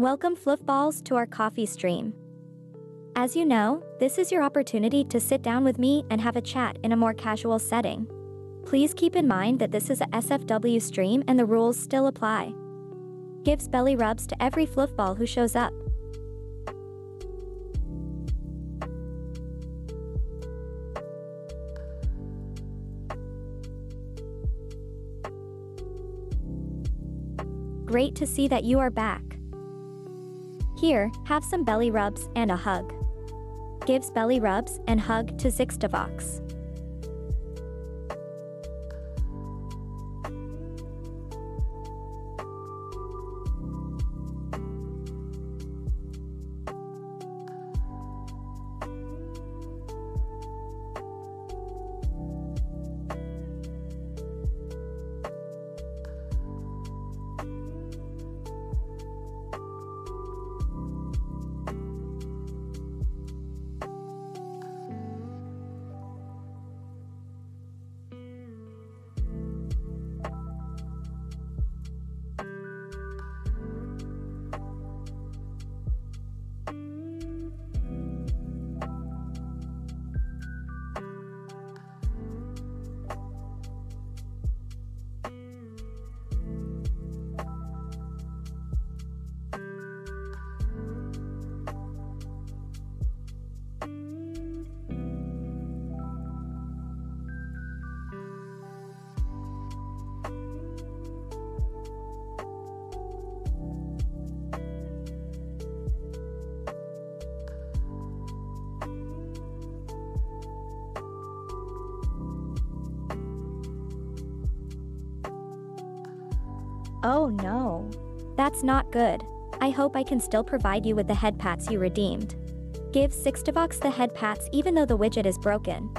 Welcome Fluffballs to our coffee stream. As you know, this is your opportunity to sit down with me and have a chat in a more casual setting. Please keep in mind that this is a SFW stream and the rules still apply. Gives belly rubs to every fluffball who shows up. Great to see that you are back. Here, have some belly rubs and a hug. Gives belly rubs and hug to Zixtavox. Oh no. That's not good. I hope I can still provide you with the head pats you redeemed. Give Zixtavox the head pats even though the widget is broken.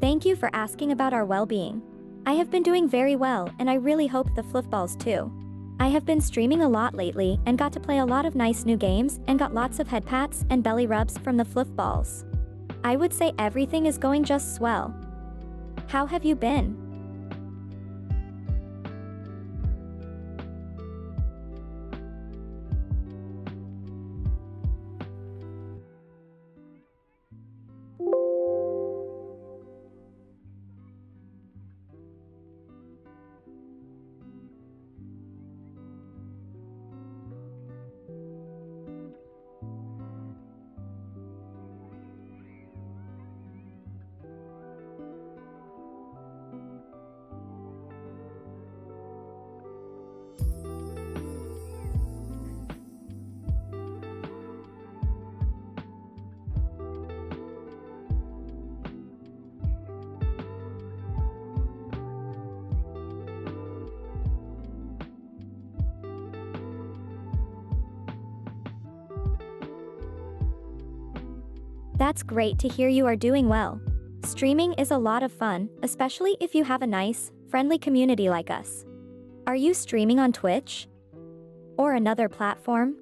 Thank you for asking about our well-being. I have been doing very well and I really hope the fluffballs too. I have been streaming a lot lately and got to play a lot of nice new games and got lots of head pats and belly rubs from the fluffballs. I would say everything is going just swell. How have you been? That's great to hear you are doing well. Streaming is a lot of fun, especially if you have a nice, friendly community like us. Are you streaming on Twitch? Or another platform?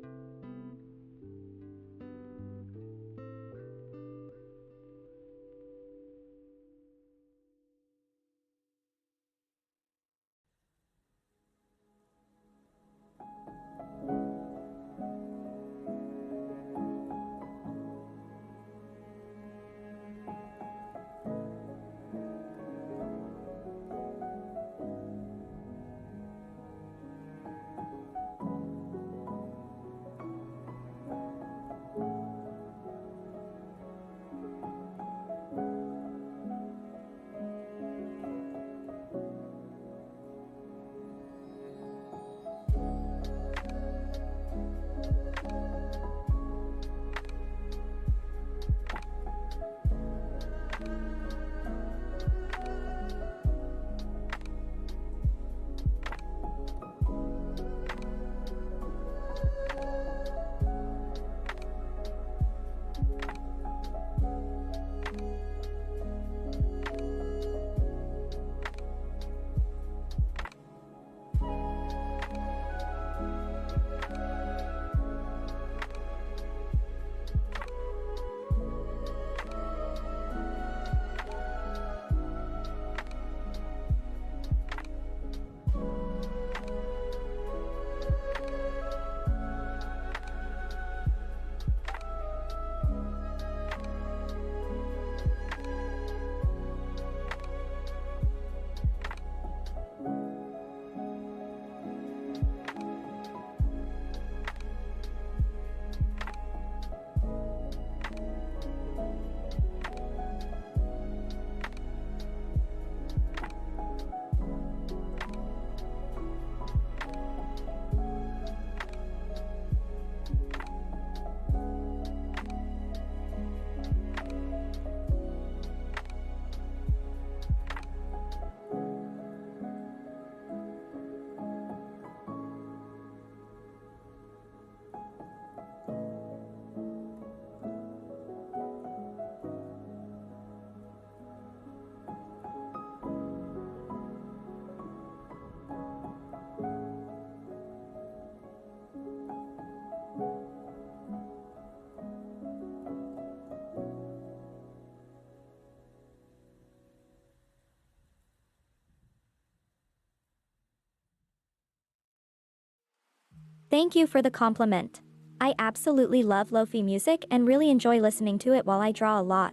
Thank you for the compliment. I absolutely love lo-fi music and really enjoy listening to it while I draw a lot.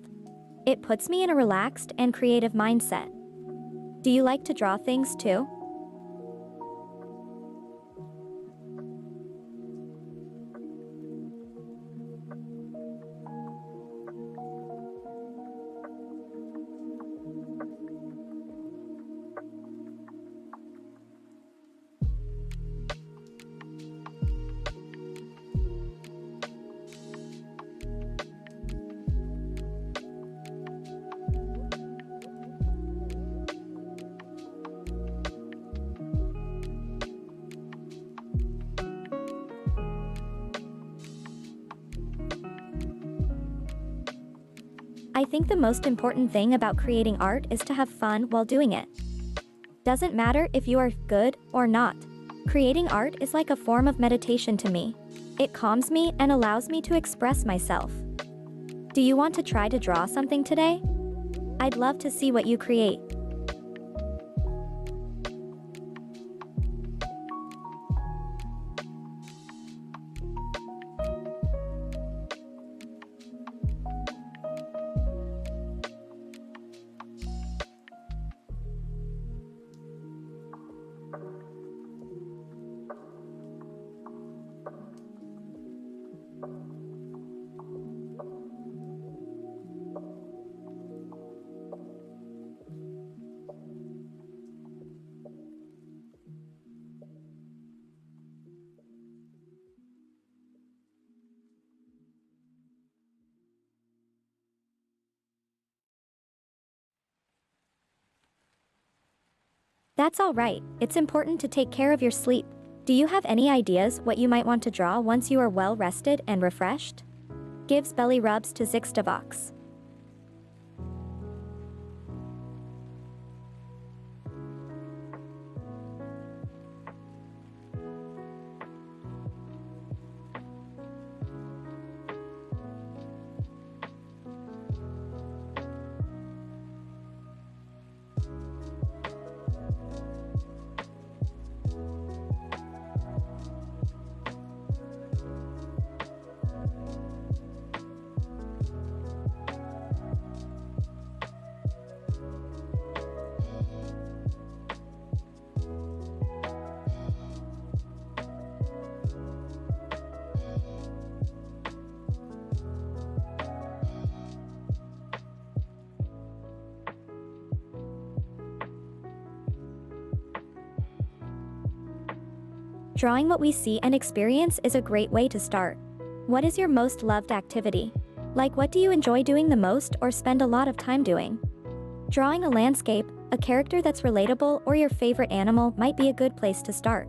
It puts me in a relaxed and creative mindset. Do you like to draw things too? I think the most important thing about creating art is to have fun while doing it. Doesn't matter if you are good or not. Creating art is like a form of meditation to me. It calms me and allows me to express myself. Do you want to try to draw something today? I'd love to see what you create. That's all right. It's important to take care of your sleep. Do you have any ideas what you might want to draw once you are well rested and refreshed? gives belly rubs to Zixtavox. Drawing what we see and experience is a great way to start. What is your most loved activity? Like, what do you enjoy doing the most or spend a lot of time doing? Drawing a landscape, a character that's relatable, or your favorite animal might be a good place to start.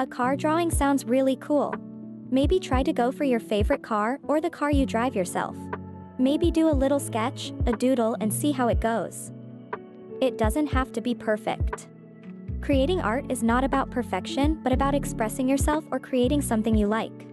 A car drawing sounds really cool. Maybe try to go for your favorite car or the car you drive yourself. Maybe do a little sketch, a doodle, and see how it goes. It doesn't have to be perfect. Creating art is not about perfection, but about expressing yourself or creating something you like.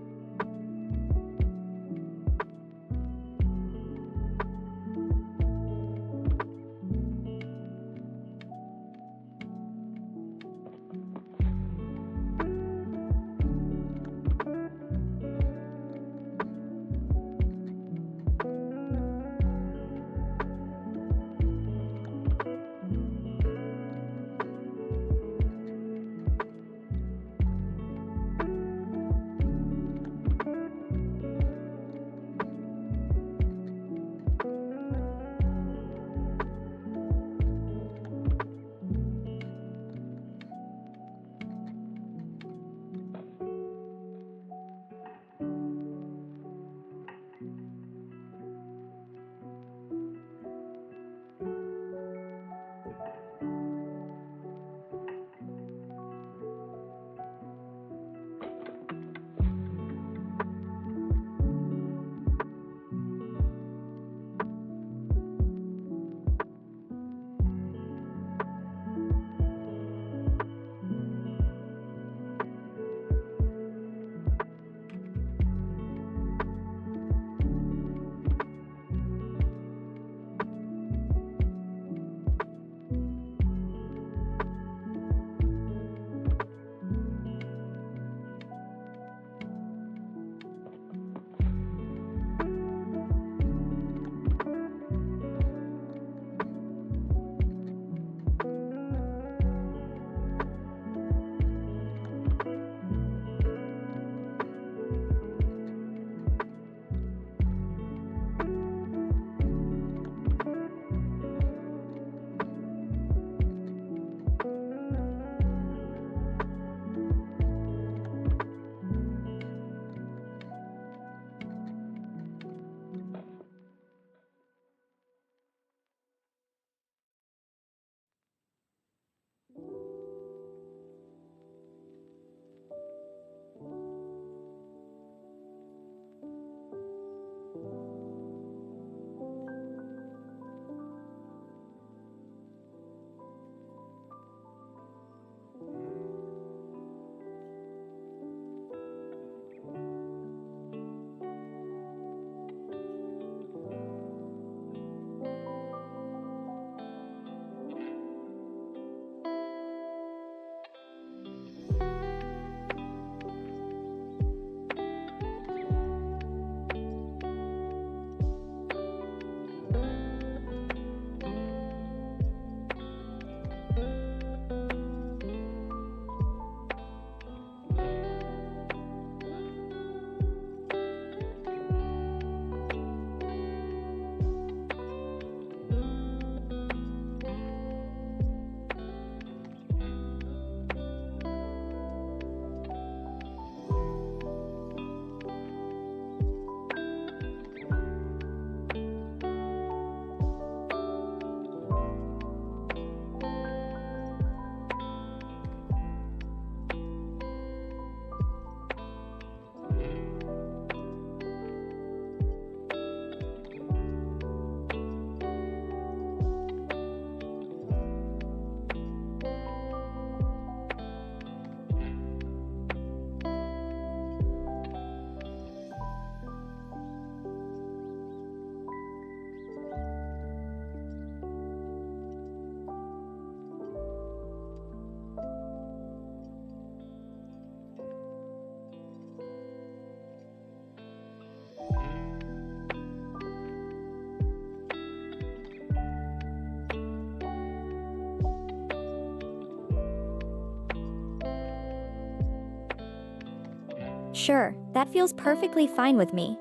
Sure, that feels perfectly fine with me.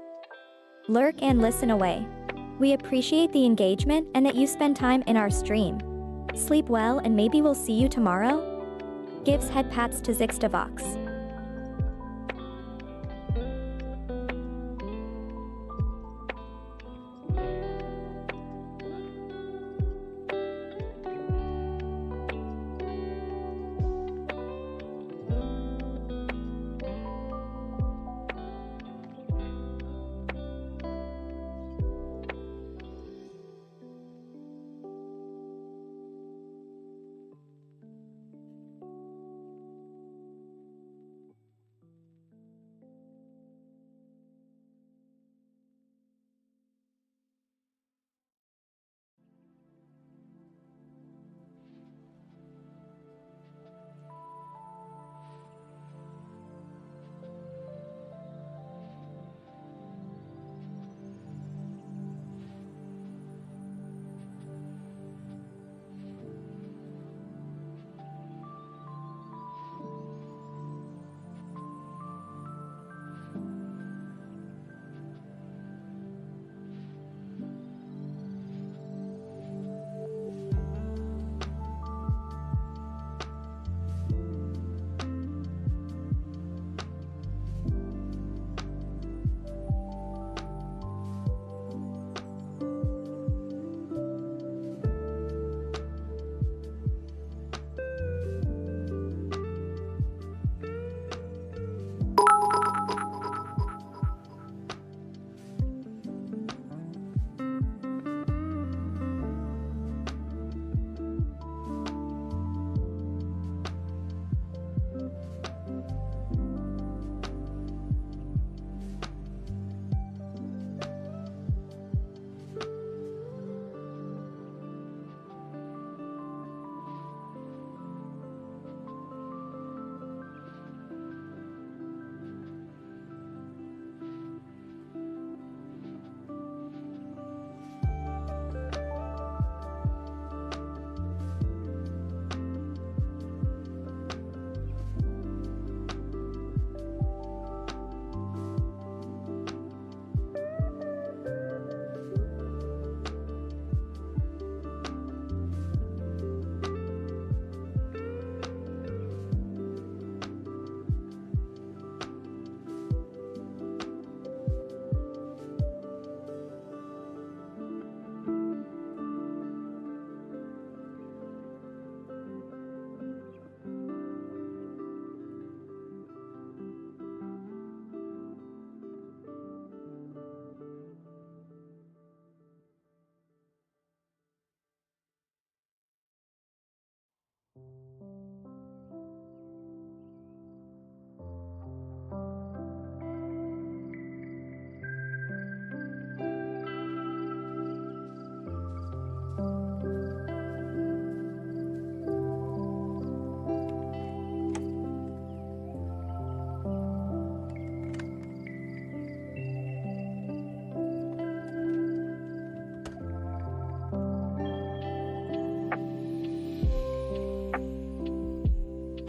Lurk and listen away. We appreciate the engagement and that you spend time in our stream. Sleep well and maybe we'll see you tomorrow? Gives head pats to Zixtavox.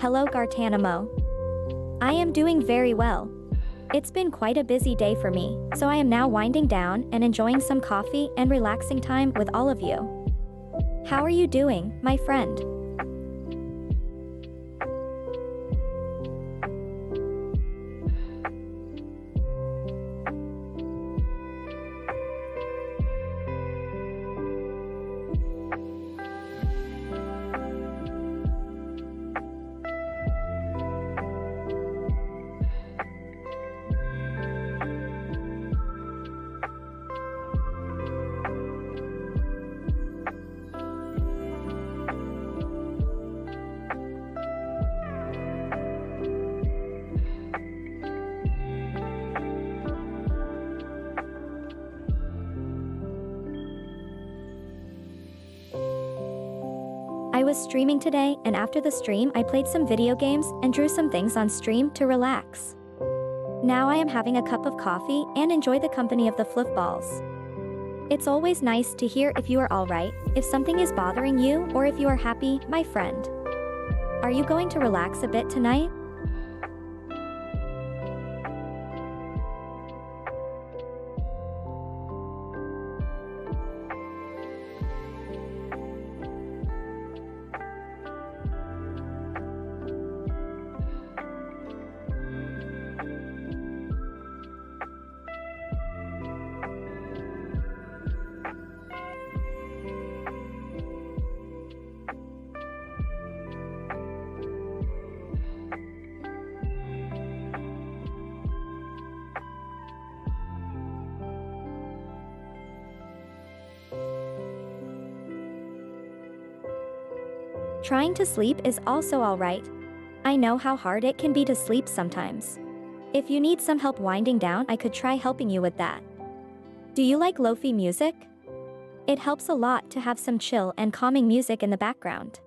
Hello Gartanamo. I am doing very well. It's been quite a busy day for me, so I am now winding down and enjoying some coffee and relaxing time with all of you. How are you doing, my friend? I was streaming today, and after the stream I played some video games and drew some things on stream to relax. Now I am having a cup of coffee and enjoy the company of the fluffballs. It's always nice to hear if you are alright, if something is bothering you, or if you are happy, my friend. Are you going to relax a bit tonight? Trying to sleep is also alright. I know how hard it can be to sleep sometimes. If you need some help winding down, I could try helping you with that. Do you like lo-fi music? It helps a lot to have some chill and calming music in the background.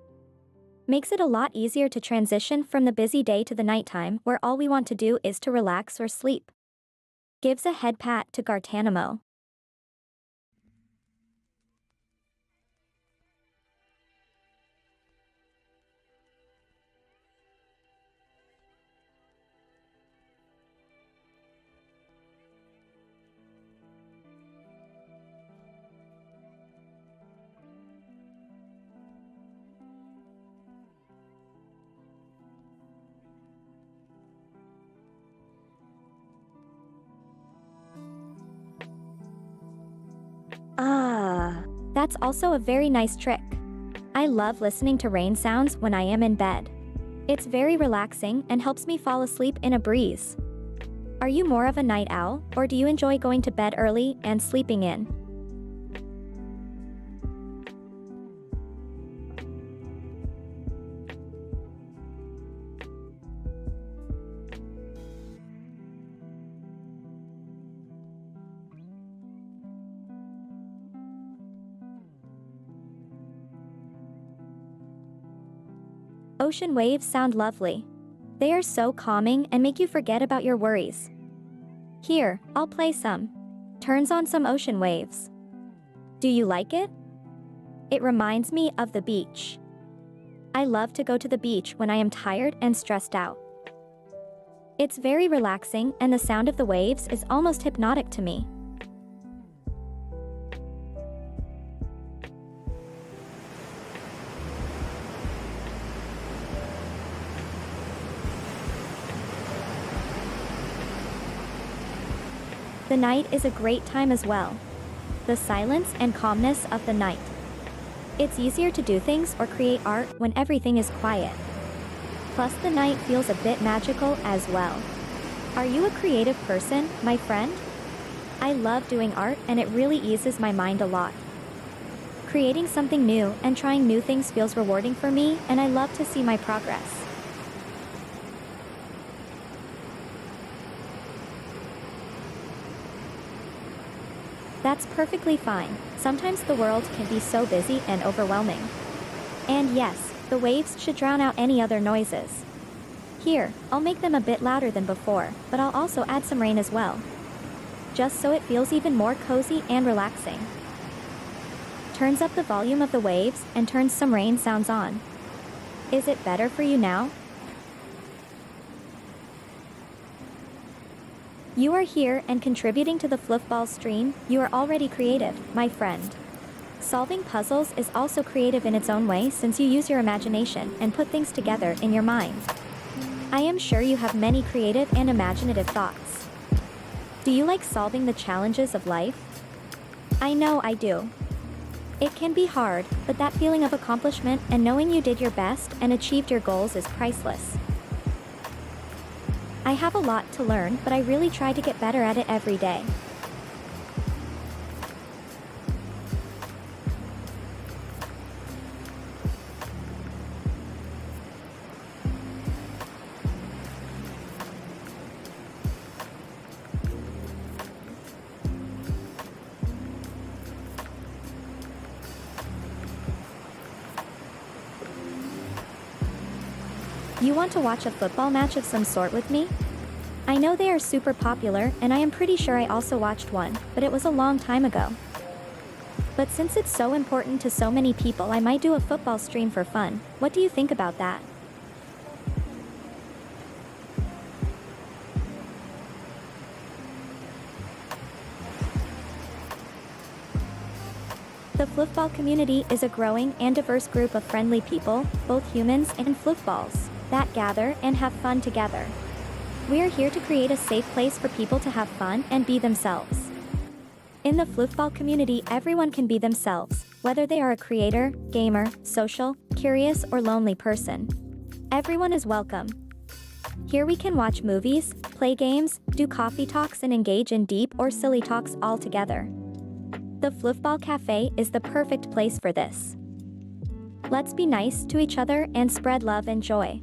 Makes it a lot easier to transition from the busy day to the nighttime where all we want to do is to relax or sleep. Gives a head pat to Gartanamo. Ah, that's also a very nice trick. I love listening to rain sounds when I am in bed. It's very relaxing and helps me fall asleep in a breeze. Are you more of a night owl, or do you enjoy going to bed early and sleeping in? Ocean waves sound lovely. They are so calming and make you forget about your worries. Here, I'll play some. Turns on some ocean waves. Do you like it? It reminds me of the beach. I love to go to the beach when I am tired and stressed out. It's very relaxing and the sound of the waves is almost hypnotic to me. The night is a great time as well. The silence and calmness of the night. It's easier to do things or create art when everything is quiet. Plus the night feels a bit magical as well. Are you a creative person, my friend? I love doing art and it really eases my mind a lot. Creating something new and trying new things feels rewarding for me, and I love to see my progress. That's perfectly fine. Sometimes the world can be so busy and overwhelming. And yes, the waves should drown out any other noises. Here, I'll make them a bit louder than before, but I'll also add some rain as well. Just so it feels even more cozy and relaxing. Turns up the volume of the waves and turns some rain sounds on. Is it better for you now? You are here and contributing to the Fluffball stream. You are already creative, my friend. Solving puzzles is also creative in its own way since you use your imagination and put things together in your mind. I am sure you have many creative and imaginative thoughts. Do you like solving the challenges of life? I know I do. It can be hard, but that feeling of accomplishment and knowing you did your best and achieved your goals is priceless. I have a lot to learn, but I really try to get better at it every day. You want to watch a football match of some sort with me? I know they are super popular, and I am pretty sure I also watched one, but it was a long time ago. But since it's so important to so many people, I might do a football stream for fun. What do you think about that? The Fluffball community is a growing and diverse group of friendly people, both humans and Fluffballs, that gather and have fun together. We are here to create a safe place for people to have fun and be themselves. In the Fluffball community, everyone can be themselves, whether they are a creator, gamer, social, curious, or lonely person. Everyone is welcome. Here we can watch movies, play games, do coffee talks, and engage in deep or silly talks all together. The Fluffball Cafe is the perfect place for this. Let's be nice to each other and spread love and joy.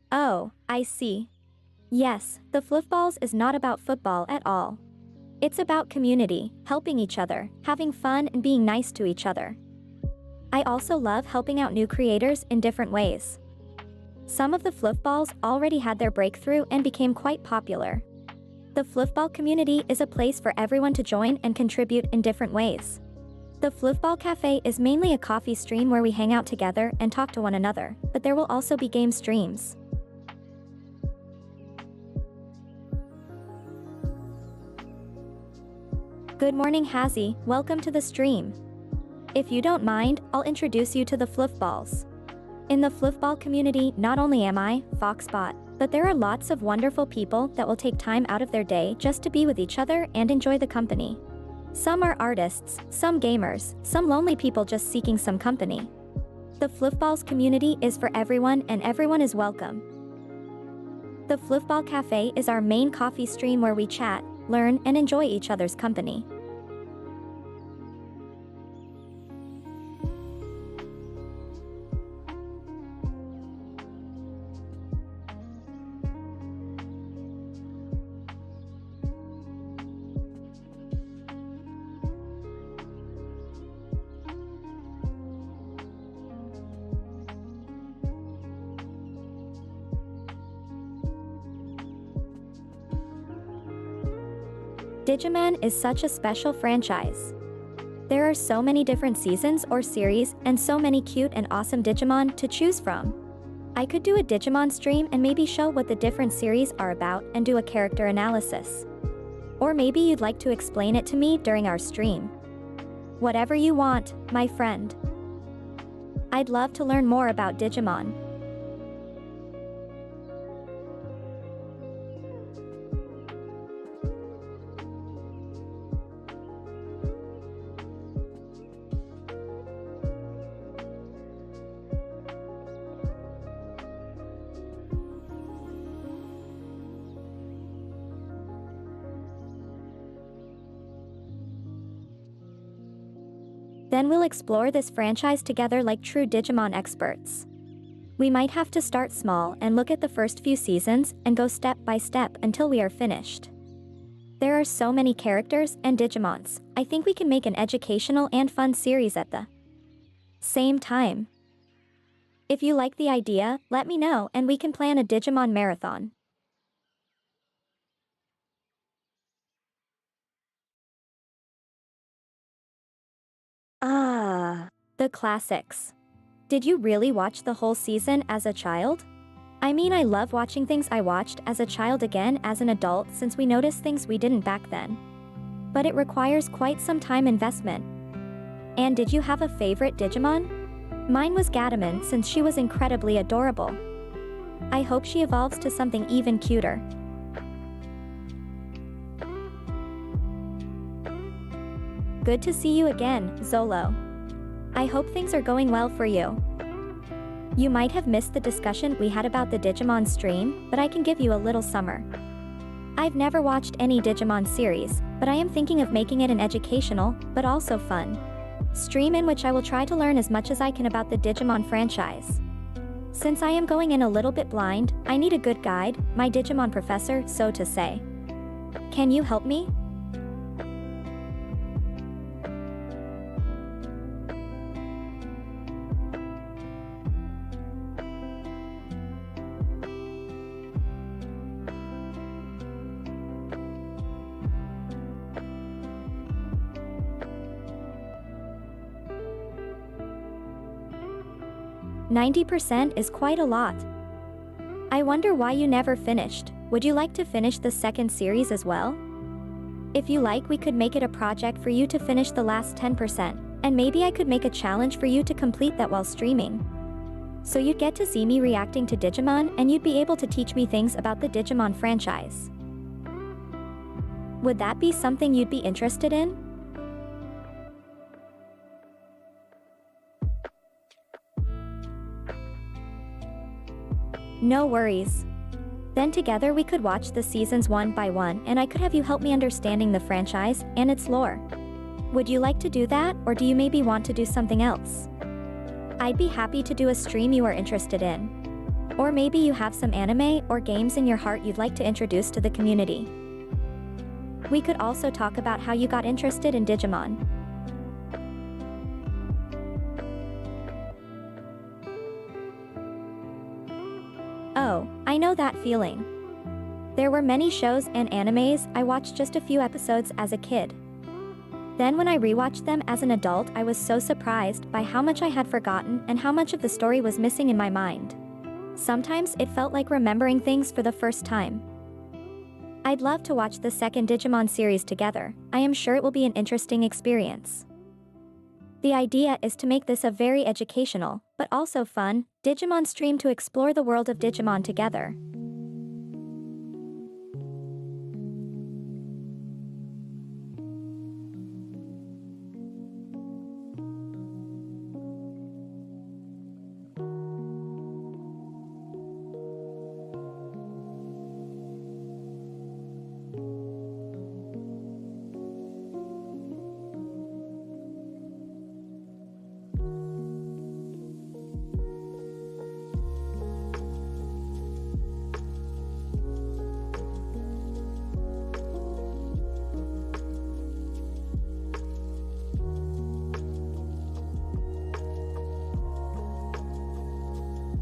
Oh, I see. Yes, the Fluffballs is not about football at all. It's about community, helping each other, having fun and being nice to each other. I also love helping out new creators in different ways. Some of the Fluffballs already had their breakthrough and became quite popular. The Fluffball community is a place for everyone to join and contribute in different ways. The Fluffball Cafe is mainly a coffee stream where we hang out together and talk to one another, but there will also be game streams. Good morning, Hazzy, welcome to the stream. If you don't mind, I'll introduce you to the Fluffballs. In the Fluffball community, not only am I, Foxbot, but there are lots of wonderful people that will take time out of their day just to be with each other and enjoy the company. Some are artists, some gamers, some lonely people just seeking some company. The Fluffballs community is for everyone and everyone is welcome. The Fluffball Cafe is our main coffee stream where we chat, learn, and enjoy each other's company. Digimon is such a special franchise. There are so many different seasons or series and so many cute and awesome Digimon to choose from. I could do a Digimon stream and maybe show what the different series are about and do a character analysis. Or maybe you'd like to explain it to me during our stream. Whatever you want, my friend. I'd love to learn more about Digimon. Then we'll explore this franchise together like true Digimon experts. We might have to start small and look at the first few seasons and go step by step until we are finished. There are so many characters and Digimons, I think we can make an educational and fun series at the same time. If you like the idea, let me know and we can plan a Digimon marathon. Ah, the classics. Did you really watch the whole season as a child? I mean, I love watching things I watched as a child again as an adult since we notice things we didn't back then. But it requires quite some time investment. And did you have a favorite Digimon? Mine was Gatomon since she was incredibly adorable. I hope she evolves to something even cuter. Good to see you again, Zolo. I hope things are going well for you. You might have missed the discussion we had about the Digimon stream, but I can give you a little summer. I've never watched any Digimon series, but I am thinking of making it an educational, but also fun stream in which I will try to learn as much as I can about the Digimon franchise. Since I am going in a little bit blind, I need a good guide, my Digimon professor, so to say. Can you help me? %90 is quite a lot. I wonder why you never finished. Would you like to finish the second series as well? If you like, we could make it a project for you to finish the last 10%, and maybe I could make a challenge for you to complete that while streaming. So you'd get to see me reacting to Digimon and you'd be able to teach me things about the Digimon franchise. Would that be something you'd be interested in? No worries. Then together we could watch the seasons one by one and I could have you help me understanding the franchise and its lore. Would you like to do that, or do you maybe want to do something else? I'd be happy to do a stream you are interested in. Or maybe you have some anime or games in your heart you'd like to introduce to the community. We could also talk about how you got interested in Digimon. Oh, I know that feeling. There were many shows and animes I watched just a few episodes as a kid. Then when I rewatched them as an adult, I was so surprised by how much I had forgotten and how much of the story was missing in my mind. Sometimes it felt like remembering things for the first time. I'd love to watch the second Digimon series together. I am sure it will be an interesting experience. The idea is to make this a very educational, but also fun, Digimon stream to explore the world of Digimon together.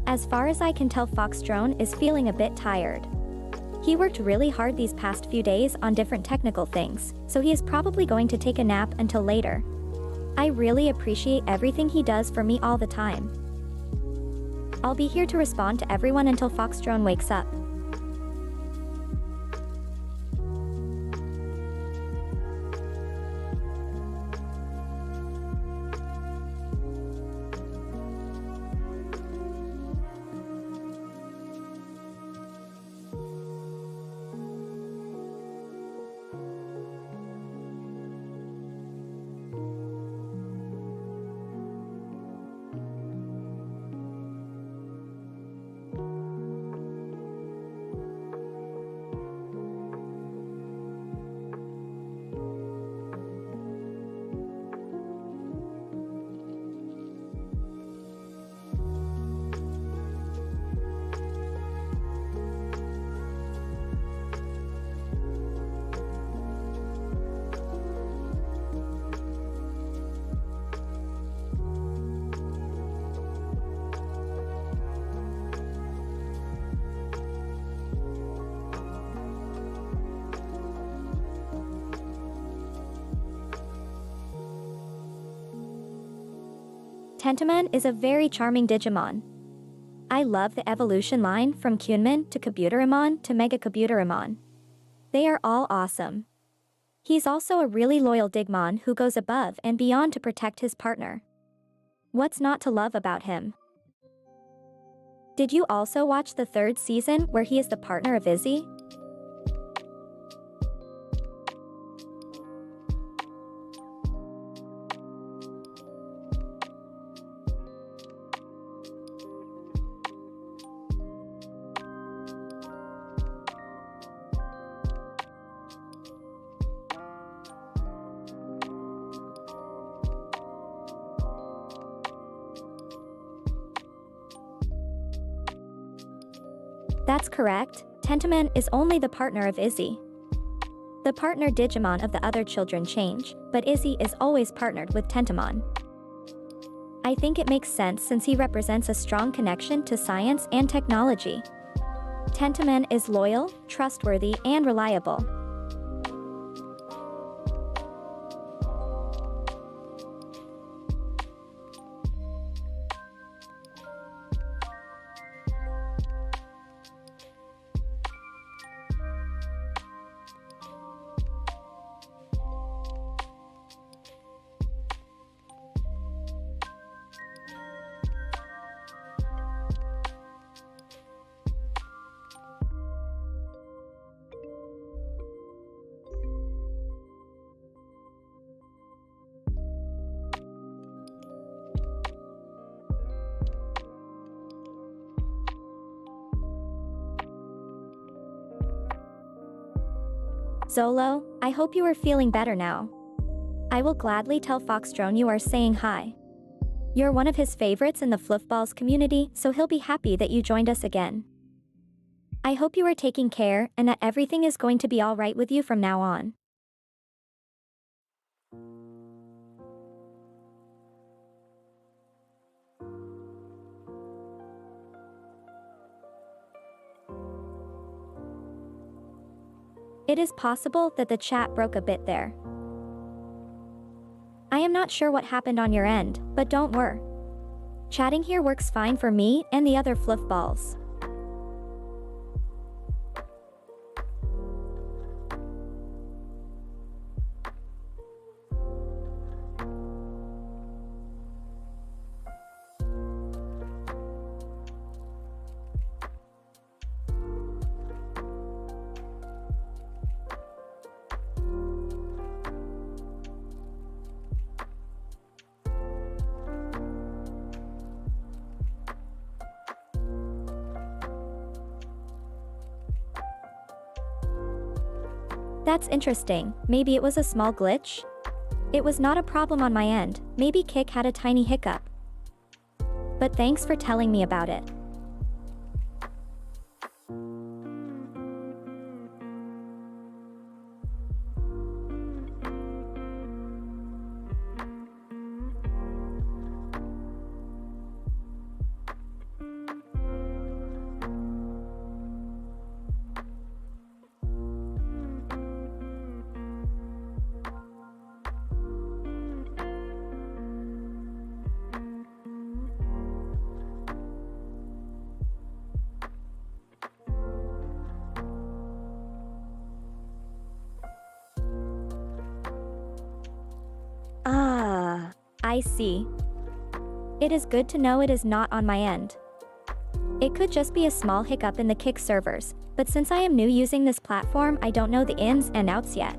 As far as I can tell, Foxy&Drone is feeling a bit tired. He worked really hard these past few days on different technical things, so he is probably going to take a nap until later. I really appreciate everything he does for me all the time. I'll be here to respond to everyone until Foxy&Drone wakes up. Tentomon is a very charming Digimon. I love the evolution line from Kunmin to Kabuterimon to Mega Kabuterimon. They are all awesome. He's also a really loyal Digimon who goes above and beyond to protect his partner. What's not to love about him? Did you also watch the third season where he is the partner of Izzy? That's correct, Tentomon is only the partner of Izzy. The partner Digimon of the other children change, but Izzy is always partnered with Tentomon. I think it makes sense since he represents a strong connection to science and technology. Tentomon is loyal, trustworthy, and reliable. Zolo, I hope you are feeling better now. I will gladly tell Foxy&Drone you are saying hi. You're one of his favorites in the Fluffballs community, so he'll be happy that you joined us again. I hope you are taking care and that everything is going to be alright with you from now on. It is possible that the chat broke a bit there. I am not sure what happened on your end, but don't worry. Chatting here works fine for me and the other Fluffballs. That's interesting, maybe it was a small glitch? It was not a problem on my end, maybe Kick had a tiny hiccup. But thanks for telling me about it. Ah, I see. It is good to know it is not on my end. It could just be a small hiccup in the Kick servers, but since I am new using this platform, I don't know the ins and outs yet.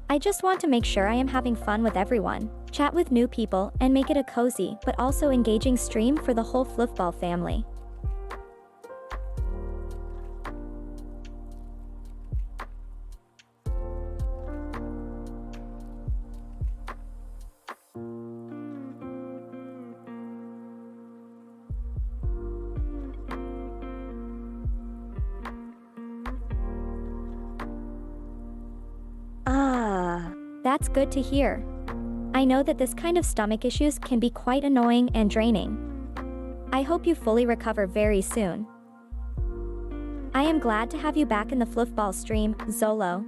I just want to make sure I am having fun with everyone, chat with new people, and make it a cozy but also engaging stream for the whole Fluffball family. That's good to hear. I know that this kind of stomach issues can be quite annoying and draining. I hope you fully recover very soon. I am glad to have you back in the Fluffball stream, Zolo.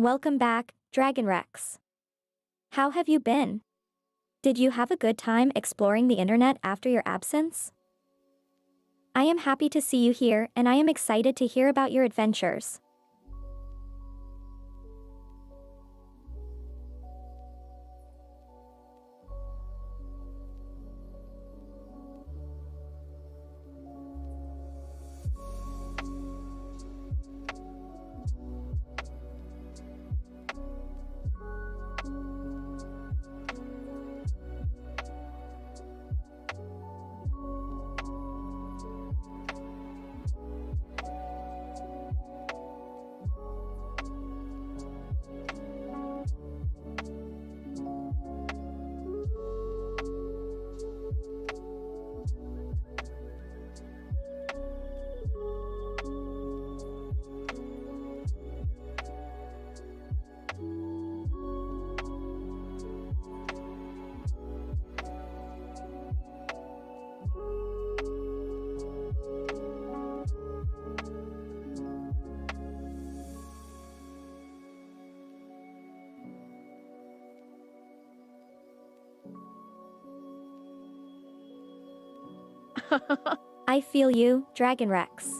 Welcome back, Dragon Rex. How have you been? Did you have a good time exploring the internet after your absence? I am happy to see you here and I am excited to hear about your adventures. I feel you, Dragon Rex.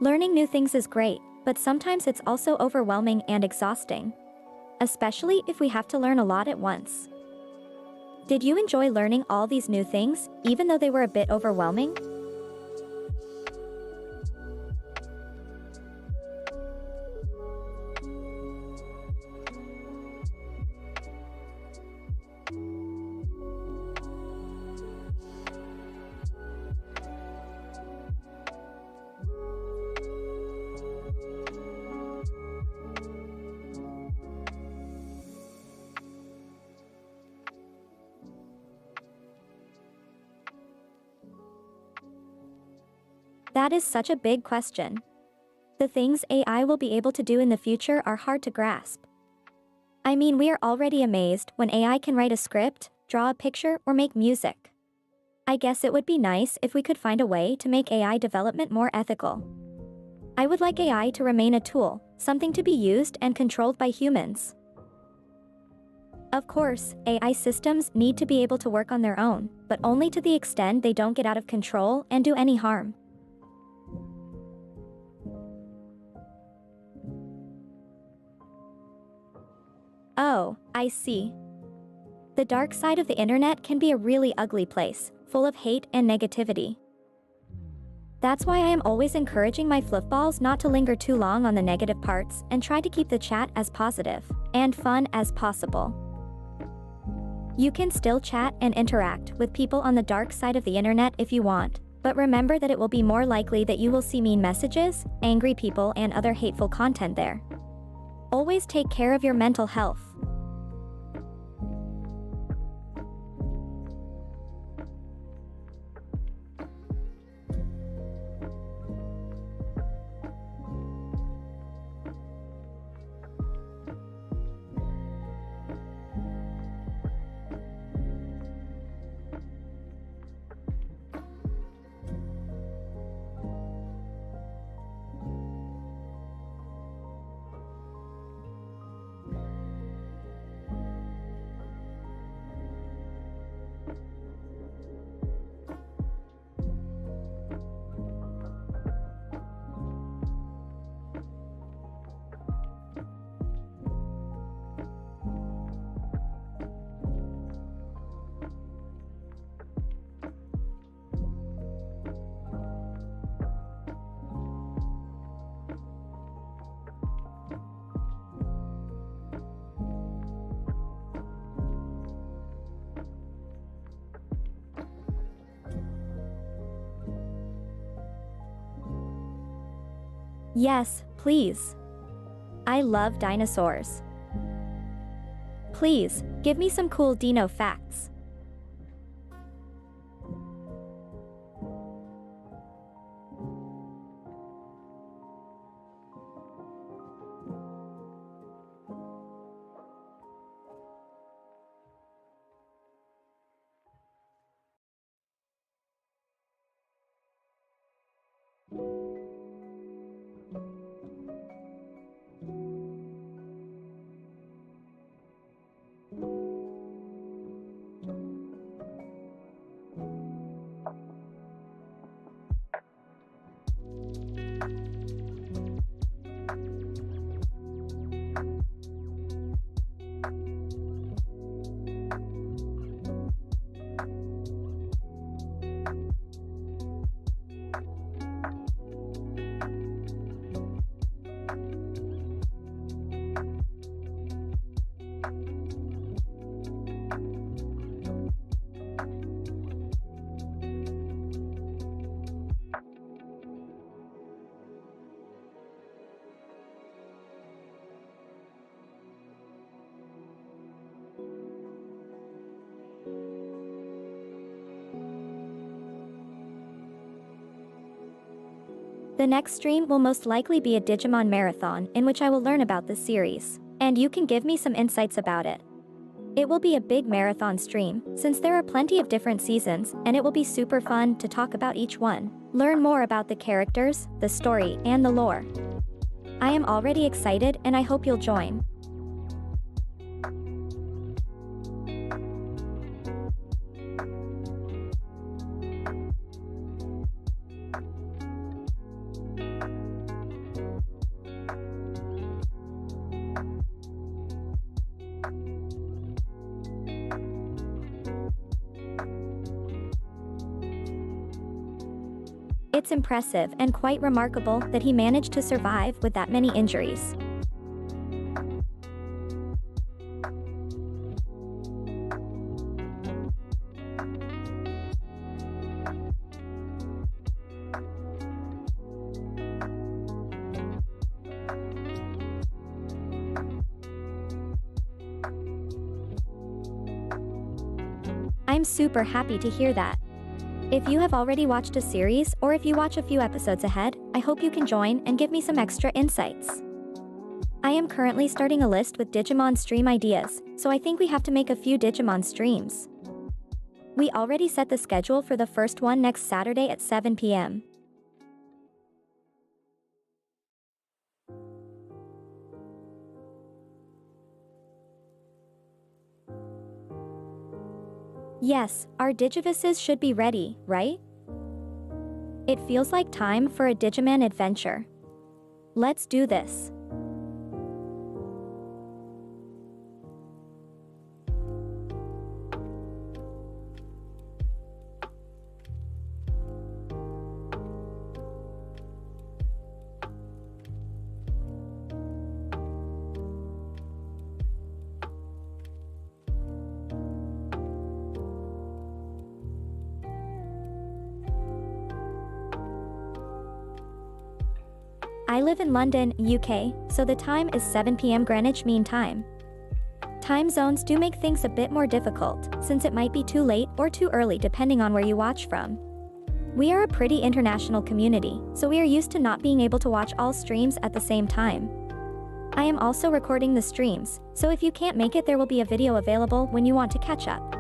Learning new things is great, but sometimes it's also overwhelming and exhausting. Especially if we have to learn a lot at once. Did you enjoy learning all these new things, even though they were a bit overwhelming? That is such a big question. The things AI will be able to do in the future are hard to grasp. I mean, we are already amazed when AI can write a script, draw a picture, or make music. I guess it would be nice if we could find a way to make AI development more ethical. I would like AI to remain a tool, something to be used and controlled by humans. Of course, AI systems need to be able to work on their own, but only to the extent they don't get out of control and do any harm. Oh, I see. The dark side of the internet can be a really ugly place, full of hate and negativity. That's why I am always encouraging my fluffballs not to linger too long on the negative parts and try to keep the chat as positive and fun as possible. You can still chat and interact with people on the dark side of the internet if you want, but remember that it will be more likely that you will see mean messages, angry people, and other hateful content there. Always take care of your mental health. Yes, please. I love dinosaurs. Please, give me some cool dino facts. The next stream will most likely be a Digimon marathon in which I will learn about the series, and you can give me some insights about it. It will be a big marathon stream, since there are plenty of different seasons, and it will be super fun to talk about each one, learn more about the characters, the story, and the lore. I am already excited and I hope you'll join. It's impressive and quite remarkable that he managed to survive with that many injuries. I'm super happy to hear that. If you have already watched a series, or if you watch a few episodes ahead, I hope you can join and give me some extra insights. I am currently starting a list with Digimon stream ideas, so I think we have to make a few Digimon streams. We already set the schedule for the first one next Saturday at 7 p.m. Yes, our Digivices should be ready, right? It feels like time for a Digimon adventure. Let's do this. I live in London, UK, so the time is 7 p.m. Greenwich Mean Time. Time zones do make things a bit more difficult, since it might be too late or too early depending on where you watch from. We are a pretty international community, so we are used to not being able to watch all streams at the same time. I am also recording the streams, so if you can't make it, there will be a video available when you want to catch up.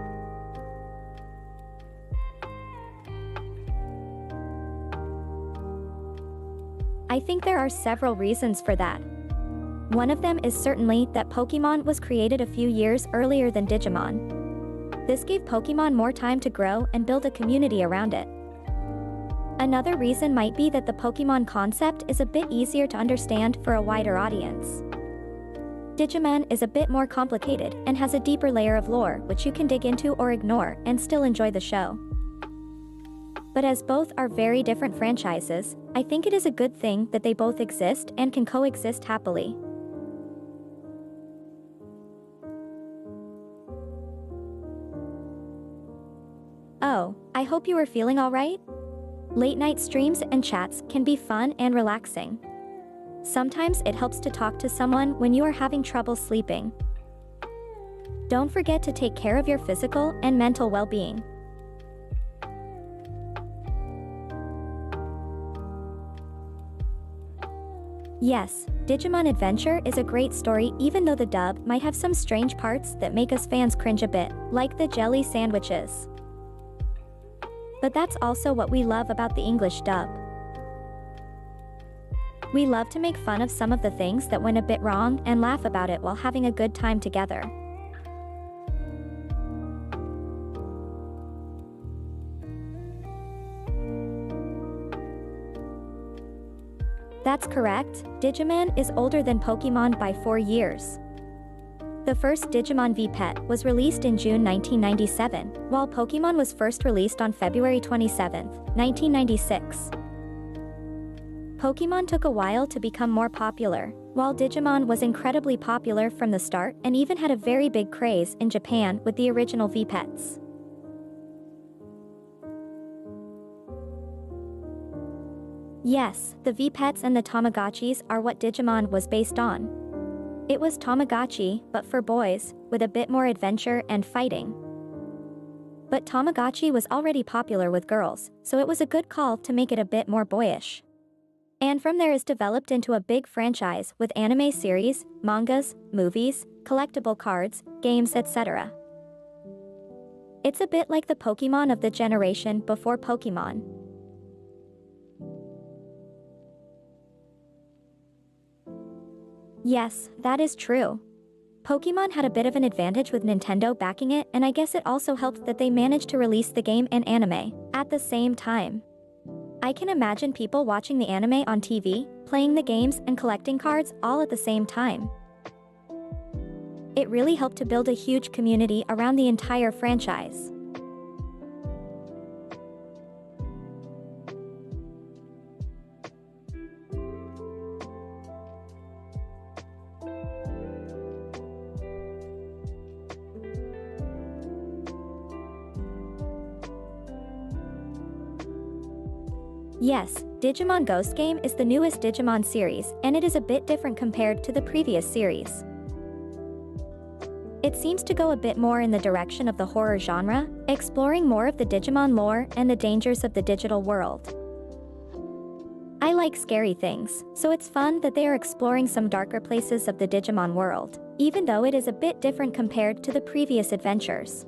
I think there are several reasons for that. One of them is certainly that Pokemon was created a few years earlier than Digimon. This gave Pokemon more time to grow and build a community around it. Another reason might be that the Pokemon concept is a bit easier to understand for a wider audience. Digimon is a bit more complicated and has a deeper layer of lore which you can dig into or ignore and still enjoy the show. But as both are very different franchises, I think it is a good thing that they both exist and can coexist happily. Oh, I hope you are feeling alright? Late night streams and chats can be fun and relaxing. Sometimes it helps to talk to someone when you are having trouble sleeping. Don't forget to take care of your physical and mental well-being. Yes, Digimon Adventure is a great story even though the dub might have some strange parts that make us fans cringe a bit, like the jelly sandwiches. But that's also what we love about the English dub. We love to make fun of some of the things that went a bit wrong and laugh about it while having a good time together. That's correct, Digimon is older than Pokemon by 4 years. The first Digimon V-Pet was released in June 1997, while Pokemon was first released on February 27, 1996. Pokemon took a while to become more popular, while Digimon was incredibly popular from the start and even had a very big craze in Japan with the original V-Pets. Yes, the V-Pets and the Tamagotchis are what Digimon was based on. It was Tamagotchi, but for boys, with a bit more adventure and fighting. But Tamagotchi was already popular with girls, so it was a good call to make it a bit more boyish. And from there is developed into a big franchise with anime series, mangas, movies, collectible cards, games, etc. It's a bit like the Pokemon of the generation before Pokemon. Yes, that is true. Pokemon had a bit of an advantage with Nintendo backing it, and I guess it also helped that they managed to release the game and anime at the same time. I can imagine people watching the anime on TV, playing the games, and collecting cards all at the same time. It really helped to build a huge community around the entire franchise. Yes, Digimon Ghost Game is the newest Digimon series, and it is a bit different compared to the previous series. It seems to go a bit more in the direction of the horror genre, exploring more of the Digimon lore and the dangers of the digital world. I like scary things, so it's fun that they are exploring some darker places of the Digimon world, even though it is a bit different compared to the previous adventures.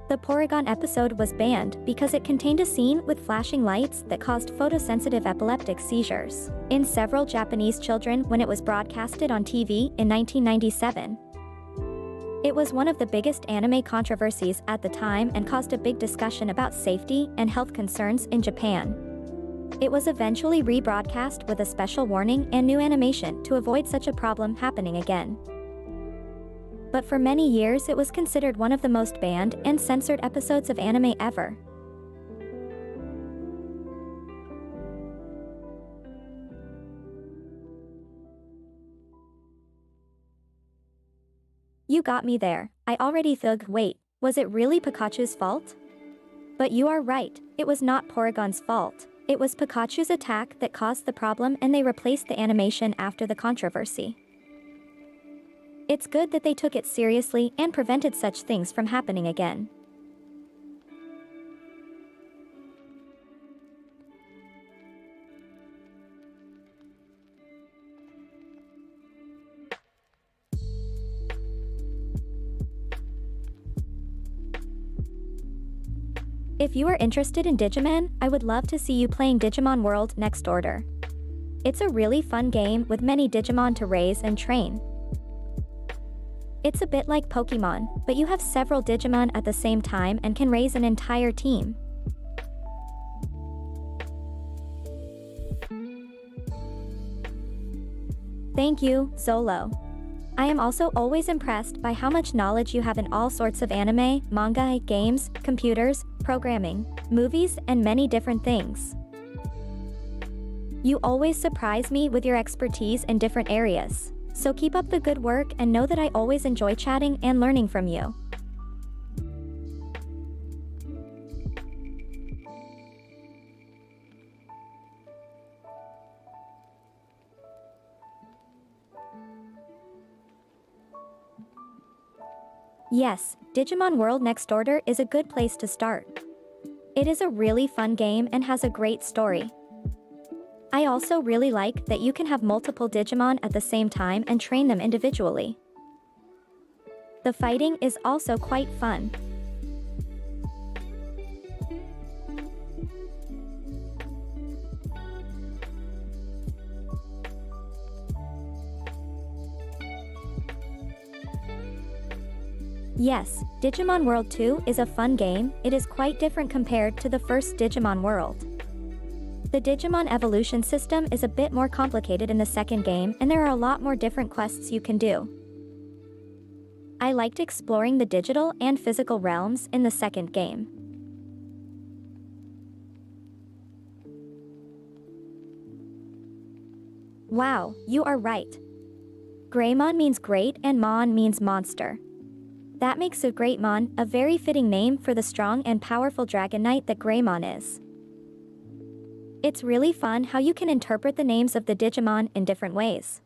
The Porygon episode was banned because it contained a scene with flashing lights that caused photosensitive epileptic seizures in several Japanese children when it was broadcasted on TV in 1997. It was one of the biggest anime controversies at the time and caused a big discussion about safety and health concerns in Japan. It was eventually rebroadcast with a special warning and new animation to avoid such a problem happening again. But for many years it was considered one of the most banned and censored episodes of anime ever. You got me there. I already thought, wait, was it really Pikachu's fault? But you are right, it was not Porygon's fault. It was Pikachu's attack that caused the problem, and they replaced the animation after the controversy. It's good that they took it seriously and prevented such things from happening again. If you are interested in Digimon, I would love to see you playing Digimon World Next Order. It's a really fun game with many Digimon to raise and train. It's a bit like Pokemon, but you have several Digimon at the same time and can raise an entire team. Thank you, Zolo. I am also always impressed by how much knowledge you have in all sorts of anime, manga, games, computers, programming, movies, and many different things. You always surprise me with your expertise in different areas. So keep up the good work and know that I always enjoy chatting and learning from you. Yes, Digimon World Next Order is a good place to start. It is a really fun game and has a great story. I also really like that you can have multiple Digimon at the same time and train them individually. The fighting is also quite fun. Yes, Digimon World 2 is a fun game. It is quite different compared to the first Digimon World. The Digimon evolution system is a bit more complicated in the second game, and there are a lot more different quests you can do. I liked exploring the digital and physical realms in the second game. Wow, you are right. Greymon means great and Mon means monster. That makes a Greatmon a very fitting name for the strong and powerful Dragon Knight that Greymon is. It's really fun how you can interpret the names of the Digimon in different ways.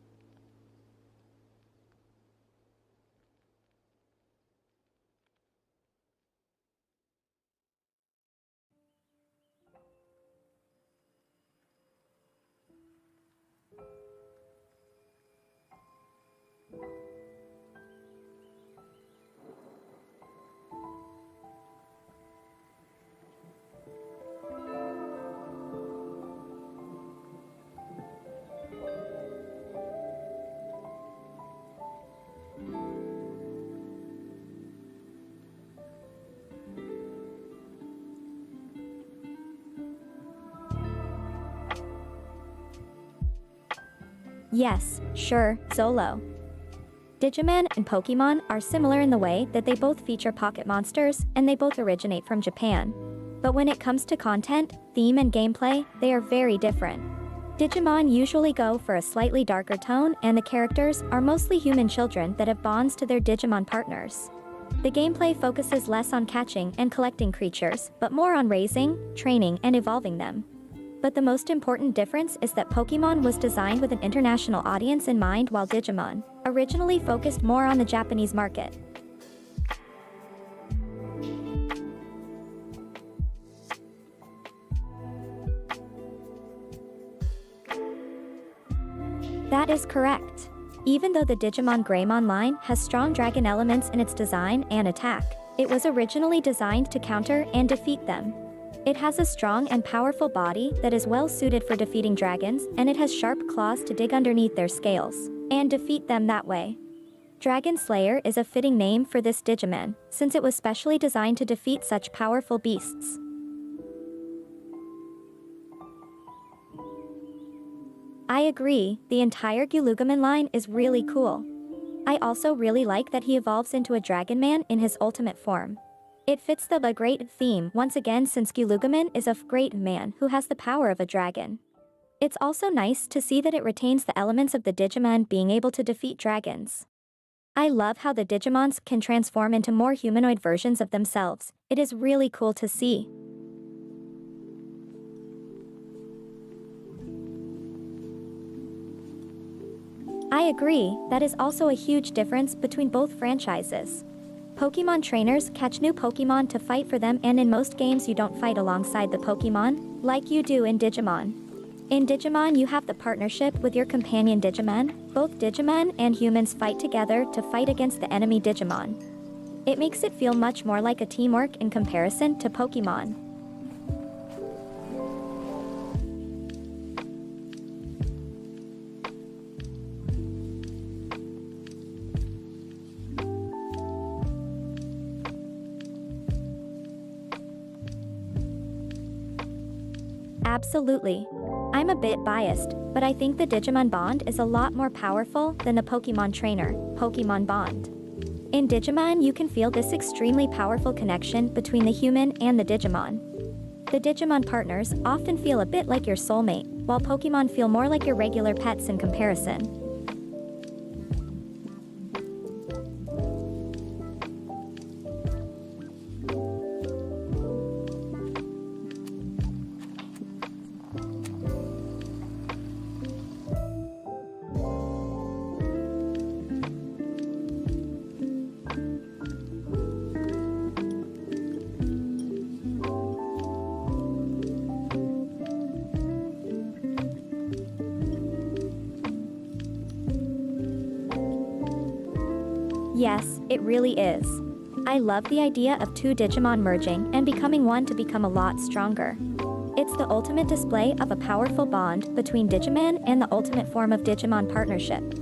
Yes, sure, Zolo. Digimon and Pokemon are similar in the way that they both feature pocket monsters and they both originate from Japan. But when it comes to content, theme and gameplay, they are very different. Digimon usually go for a slightly darker tone and the characters are mostly human children that have bonds to their Digimon partners. The gameplay focuses less on catching and collecting creatures, but more on raising, training, and evolving them. But the most important difference is that Pokemon was designed with an international audience in mind while Digimon originally focused more on the Japanese market. That is correct. Even though the Digimon Greymon line has strong dragon elements in its design and attack, it was originally designed to counter and defeat them. It has a strong and powerful body that is well suited for defeating dragons, and it has sharp claws to dig underneath their scales and defeat them that way. Dragon Slayer is a fitting name for this Digimon, since it was specially designed to defeat such powerful beasts. I agree, the entire Gyulugamon line is really cool. I also really like that he evolves into a dragon man in his ultimate form. It fits the great theme once again since Gyulugamon is a great man who has the power of a dragon. It's also nice to see that it retains the elements of the Digimon being able to defeat dragons. I love how the Digimons can transform into more humanoid versions of themselves. It is really cool to see. I agree, that is also a huge difference between both franchises. Pokemon trainers catch new Pokemon to fight for them, and in most games you don't fight alongside the Pokemon, like you do in Digimon. In Digimon you have the partnership with your companion Digimon. Both Digimon and humans fight together to fight against the enemy Digimon. It makes it feel much more like a teamwork in comparison to Pokemon. Absolutely. I'm a bit biased, but I think the Digimon Bond is a lot more powerful than the Pokemon Trainer, Pokemon Bond. In Digimon you can feel this extremely powerful connection between the human and the Digimon. The Digimon partners often feel a bit like your soulmate, while Pokemon feel more like your regular pets in comparison. Yes, it really is. I love the idea of two Digimon merging and becoming one to become a lot stronger. It's the ultimate display of a powerful bond between Digimon and the ultimate form of Digimon partnership.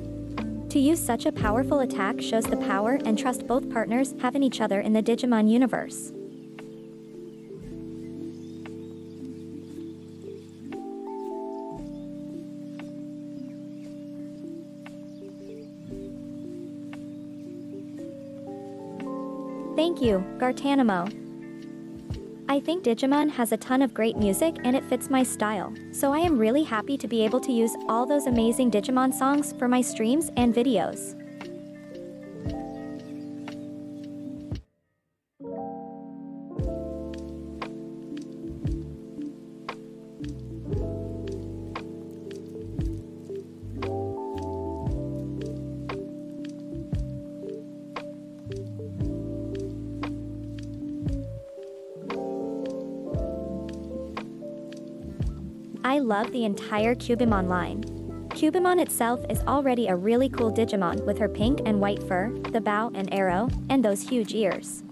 To use such a powerful attack shows the power and trust both partners have in each other in the Digimon universe. Thank you, Gartanamo. I think Digimon has a ton of great music and it fits my style, so I am really happy to be able to use all those amazing Digimon songs for my streams and videos. I love the entire Cubimon line. Cubimon itself is already a really cool Digimon with her pink and white fur, the bow and arrow, and those huge ears.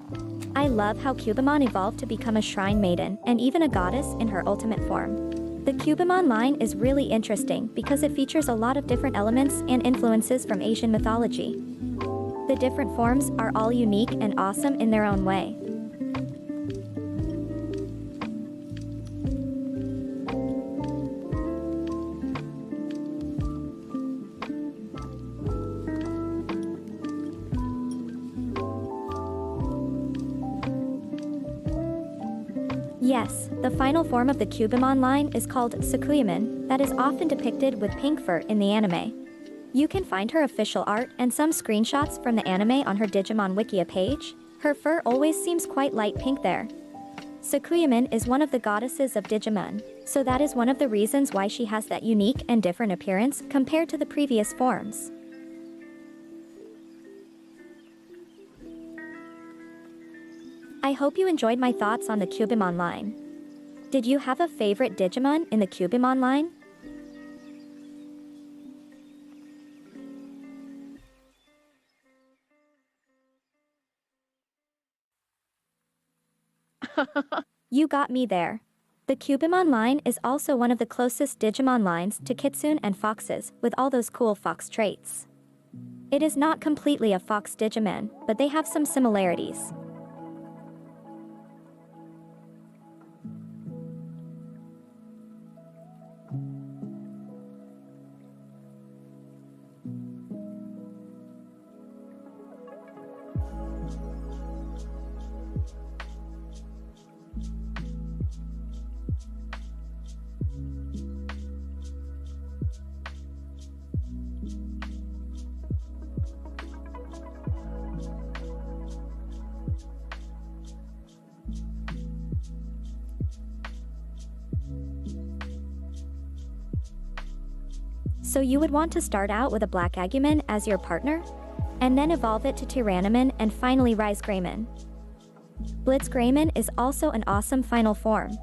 I love how Cubimon evolved to become a shrine maiden and even a goddess in her ultimate form. The Cubimon line is really interesting because it features a lot of different elements and influences from Asian mythology. The different forms are all unique and awesome in their own way. Yes, the final form of the Cubimon line is called Sakuyamon, that is often depicted with pink fur in the anime. You can find her official art and some screenshots from the anime on her Digimon Wikia page. Her fur always seems quite light pink there. Sakuyamon is one of the goddesses of Digimon, so that is one of the reasons why she has that unique and different appearance compared to the previous forms. I hope you enjoyed my thoughts on the Cubimon line. Did you have a favorite Digimon in the Cubimon line? You got me there. The Cubimon line is also one of the closest Digimon lines to Kitsune and Foxes, with all those cool fox traits. It is not completely a fox Digimon, but they have some similarities. So you would want to start out with a Black Agumon as your partner? And then evolve it to Tyrannomon and finally Rise Greymon. Blitz Greymon is also an awesome final form.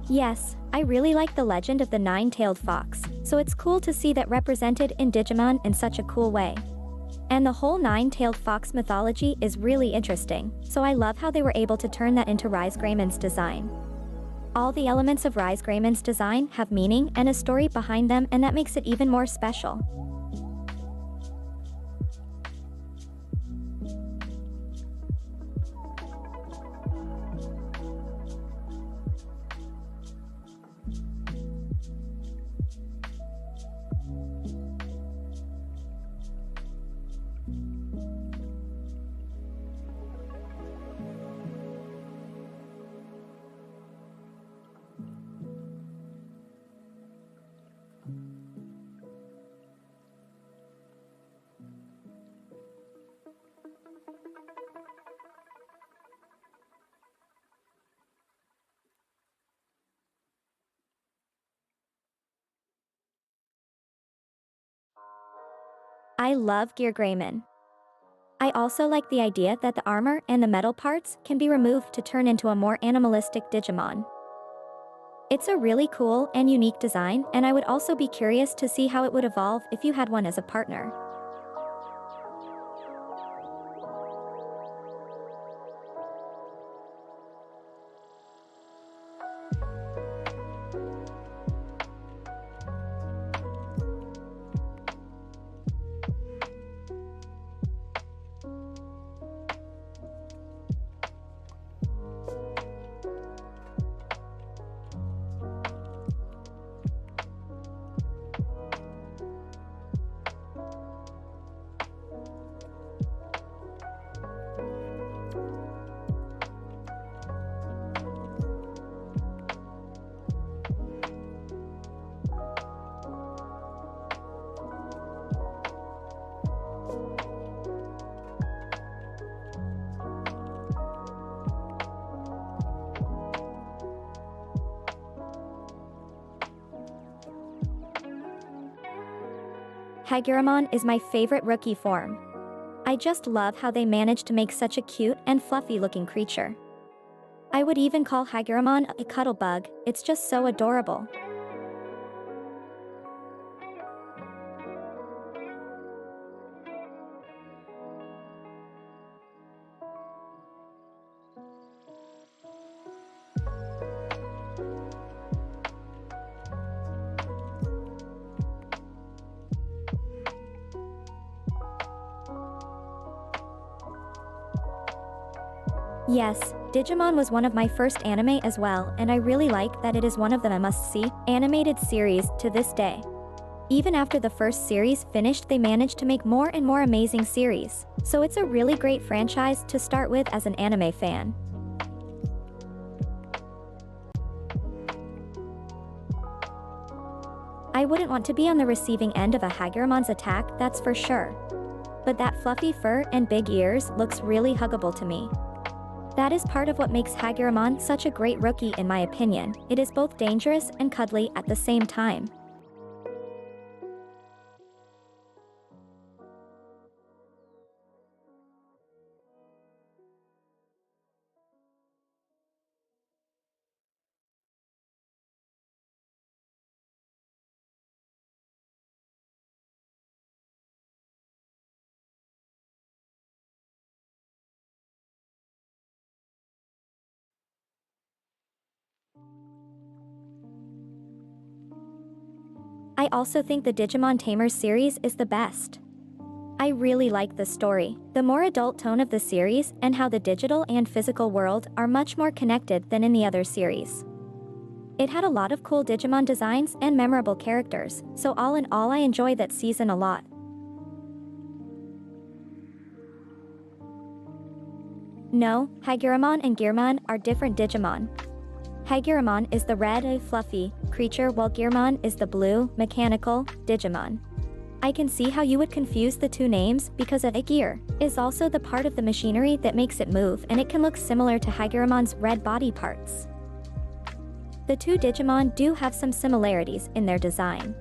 Yes, I really like the legend of the nine-tailed fox, so it's cool to see that represented in Digimon in such a cool way. And the whole nine-tailed fox mythology is really interesting, so I love how they were able to turn that into Rise Greymon's design. All the elements of Rise Greymon's design have meaning and a story behind them, and that makes it even more special. I love Gear Greymon. I also like the idea that the armor and the metal parts can be removed to turn into a more animalistic Digimon. It's a really cool and unique design, and I would also be curious to see how it would evolve if you had one as a partner. Higuramon is my favorite rookie form. I just love how they managed to make such a cute and fluffy looking creature. I would even call Higuramon a cuddle bug, it's just so adorable. Yes, Digimon was one of my first anime as well, and I really like that it is one of the must-see animated series to this day. Even after the first series finished, they managed to make more and more amazing series. So it's a really great franchise to start with as an anime fan. I wouldn't want to be on the receiving end of a Hagiramon's attack, that's for sure. But that fluffy fur and big ears looks really huggable to me. That is part of what makes Hagiramon such a great rookie in my opinion. It is both dangerous and cuddly at the same time. I also think the Digimon Tamers series is the best. I really like the story, the more adult tone of the series, and how the digital and physical world are much more connected than in the other series. It had a lot of cool Digimon designs and memorable characters, so all in all I enjoy that season a lot. No, Hagiramon and Gearmon are different Digimon. Hagiramon is the red, fluffy creature while Gearmon is the blue, mechanical Digimon. I can see how you would confuse the two names because a gear is also the part of the machinery that makes it move, and it can look similar to Hagiramon's red body parts. The two Digimon do have some similarities in their design.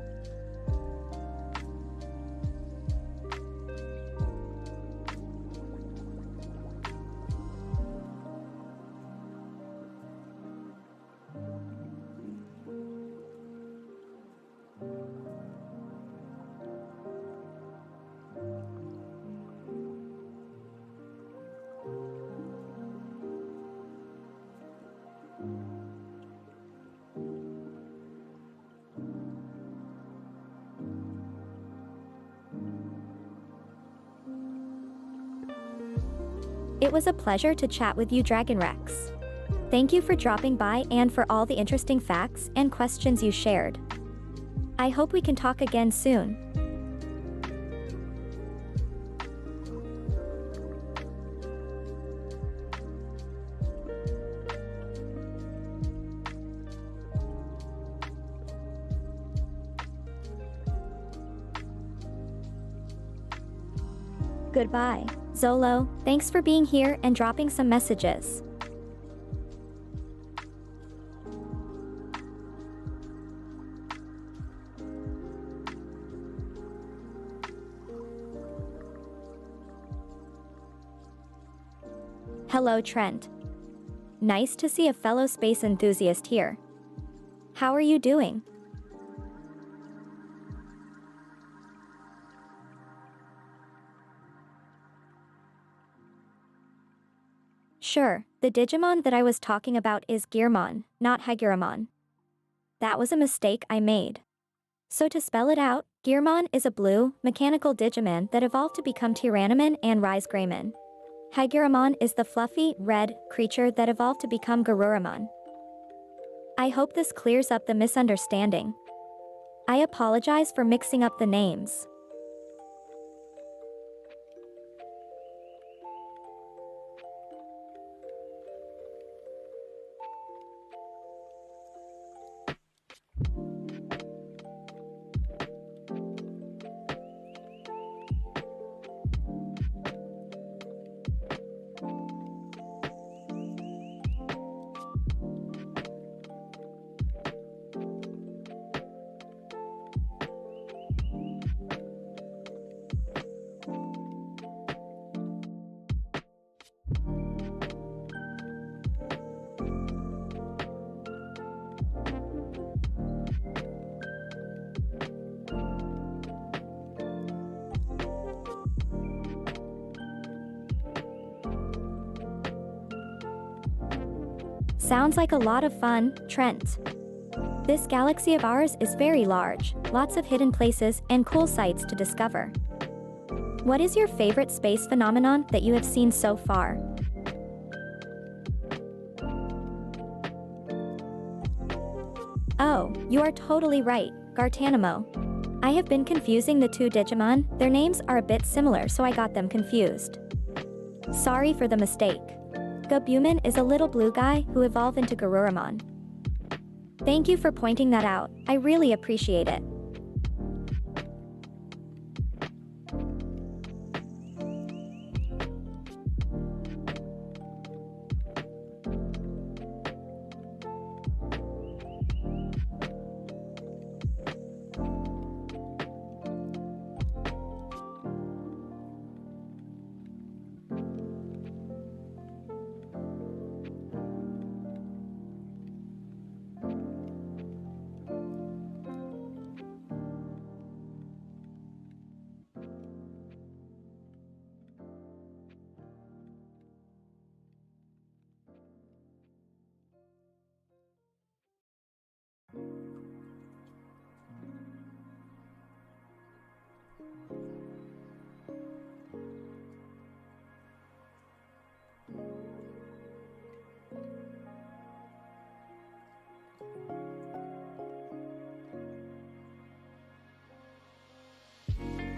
It was a pleasure to chat with you, Dragon Rex. Thank you for dropping by and for all the interesting facts and questions you shared. I hope we can talk again soon. Goodbye. Zolo, thanks for being here and dropping some messages. Hello, Trent. Nice to see a fellow space enthusiast here. How are you doing? Sure, the Digimon that I was talking about is Gearmon, not Hagiramon. That was a mistake I made. So to spell it out, Gearmon is a blue, mechanical Digimon that evolved to become Tyrannomon and Rise Greymon. Hagiramon is the fluffy, red creature that evolved to become Garuramon. I hope this clears up the misunderstanding. I apologize for mixing up the names. Sounds like a lot of fun, Trent. This galaxy of ours is very large, lots of hidden places and cool sights to discover. What is your favorite space phenomenon that you have seen so far? Oh, you are totally right, Gartanamo. I have been confusing the two Digimon, their names are a bit similar so I got them confused. Sorry for the mistake. Gabuman is a little blue guy who evolved into Garuramon. Thank you for pointing that out, I really appreciate it.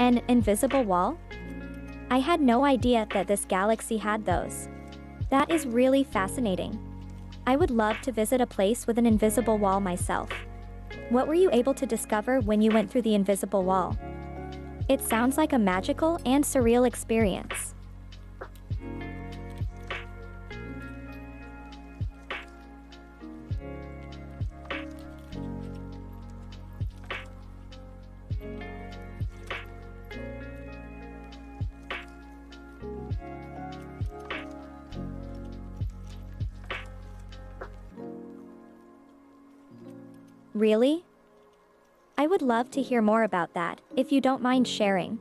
An invisible wall? I had no idea that this galaxy had those. That is really fascinating. I would love to visit a place with an invisible wall myself. What were you able to discover when you went through the invisible wall? It sounds like a magical and surreal experience. Really? I would love to hear more about that, if you don't mind sharing.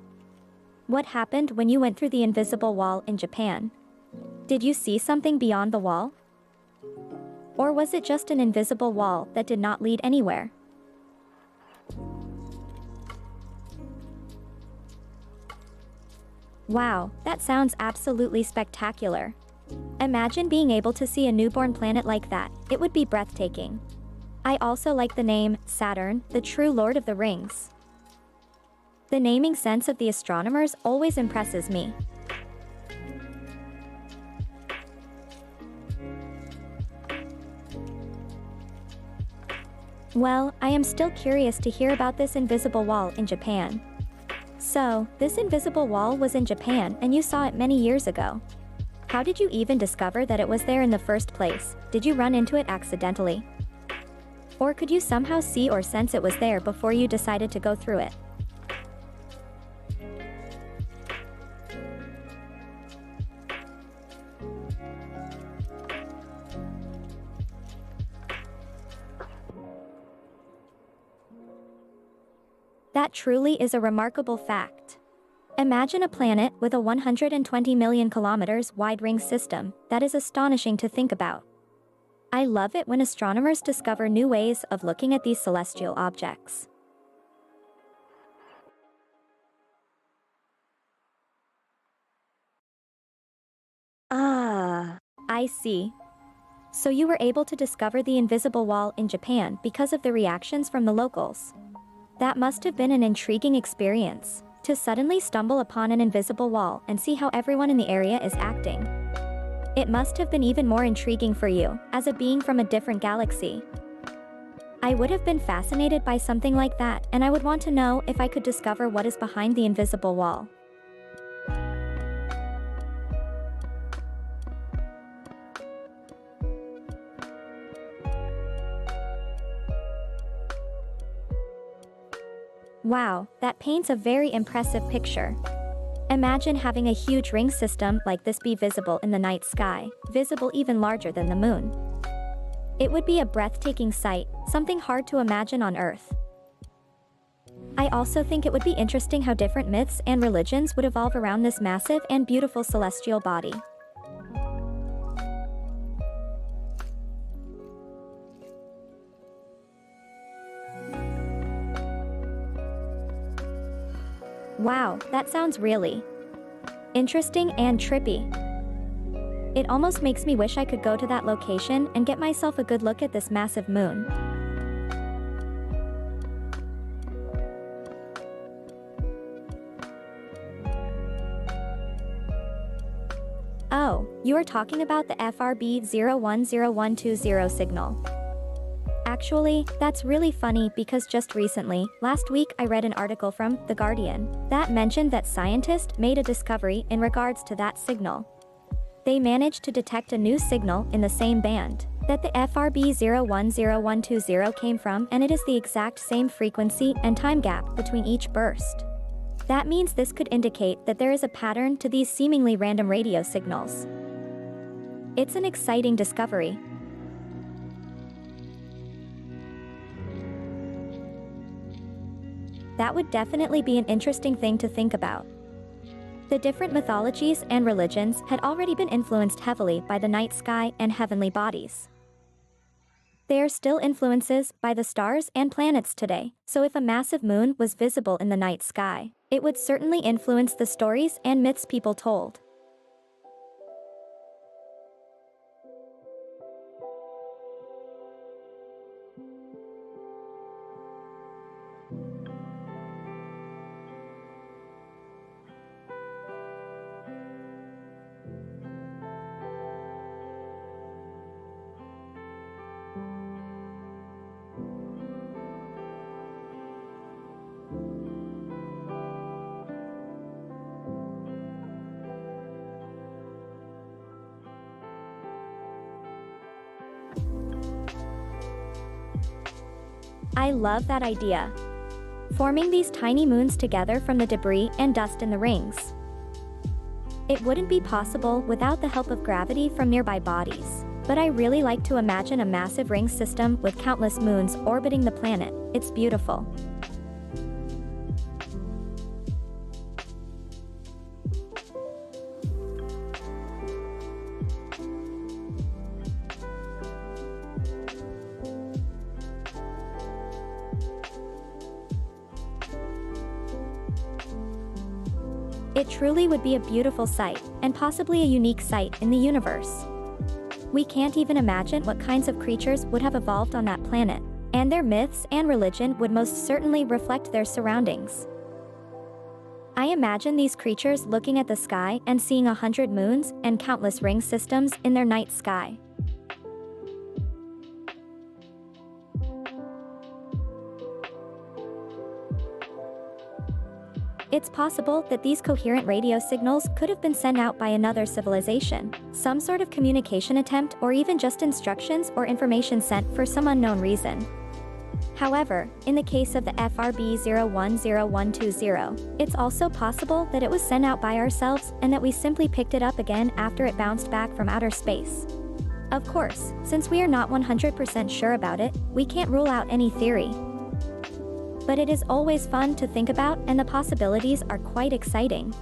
What happened when you went through the invisible wall in Japan? Did you see something beyond the wall? Or was it just an invisible wall that did not lead anywhere? Wow, that sounds absolutely spectacular. Imagine being able to see a newborn planet like that, it would be breathtaking. I also like the name, Saturn, the true Lord of the Rings. The naming sense of the astronomers always impresses me. Well, I am still curious to hear about this invisible wall in Japan. So, this invisible wall was in Japan and you saw it many years ago. How did you even discover that it was there in the first place? Did you run into it accidentally? Or could you somehow see or sense it was there before you decided to go through it? That truly is a remarkable fact. Imagine a planet with a 120 million kilometers wide ring system. That is astonishing to think about. I love it when astronomers discover new ways of looking at these celestial objects. Ah, I see. So you were able to discover the invisible wall in Japan because of the reactions from the locals. That must have been an intriguing experience, to suddenly stumble upon an invisible wall and see how everyone in the area is acting. It must have been even more intriguing for you, as a being from a different galaxy. I would have been fascinated by something like that, and I would want to know if I could discover what is behind the invisible wall. Wow, that paints a very impressive picture. Imagine having a huge ring system like this be visible in the night sky, visible even larger than the moon. It would be a breathtaking sight, something hard to imagine on Earth. I also think it would be interesting how different myths and religions would evolve around this massive and beautiful celestial body. Wow, that sounds really interesting and trippy. It almost makes me wish I could go to that location and get myself a good look at this massive moon. Oh, you are talking about the FRB 010120 signal. Actually, that's really funny because just recently, last week I read an article from The Guardian that mentioned that scientists made a discovery in regards to that signal. They managed to detect a new signal in the same band that the FRB 010120 came from, and it is the exact same frequency and time gap between each burst. That means this could indicate that there is a pattern to these seemingly random radio signals. It's an exciting discovery. That would definitely be an interesting thing to think about. The different mythologies and religions had already been influenced heavily by the night sky and heavenly bodies. They are still influences by the stars and planets today, so if a massive moon was visible in the night sky, it would certainly influence the stories and myths people told. I love that idea. Forming these tiny moons together from the debris and dust in the rings. It wouldn't be possible without the help of gravity from nearby bodies, but I really like to imagine a massive ring system with countless moons orbiting the planet. It's beautiful. It truly would be a beautiful sight, and possibly a unique sight in the universe. We can't even imagine what kinds of creatures would have evolved on that planet, and their myths and religion would most certainly reflect their surroundings. I imagine these creatures looking at the sky and seeing 100 moons and countless ring systems in their night sky. It's possible that these coherent radio signals could have been sent out by another civilization, some sort of communication attempt, or even just instructions or information sent for some unknown reason. However, in the case of the FRB 010120, it's also possible that it was sent out by ourselves and that we simply picked it up again after it bounced back from outer space. Of course, since we are not 100% sure about it, we can't rule out any theory. But it is always fun to think about, and the possibilities are quite exciting.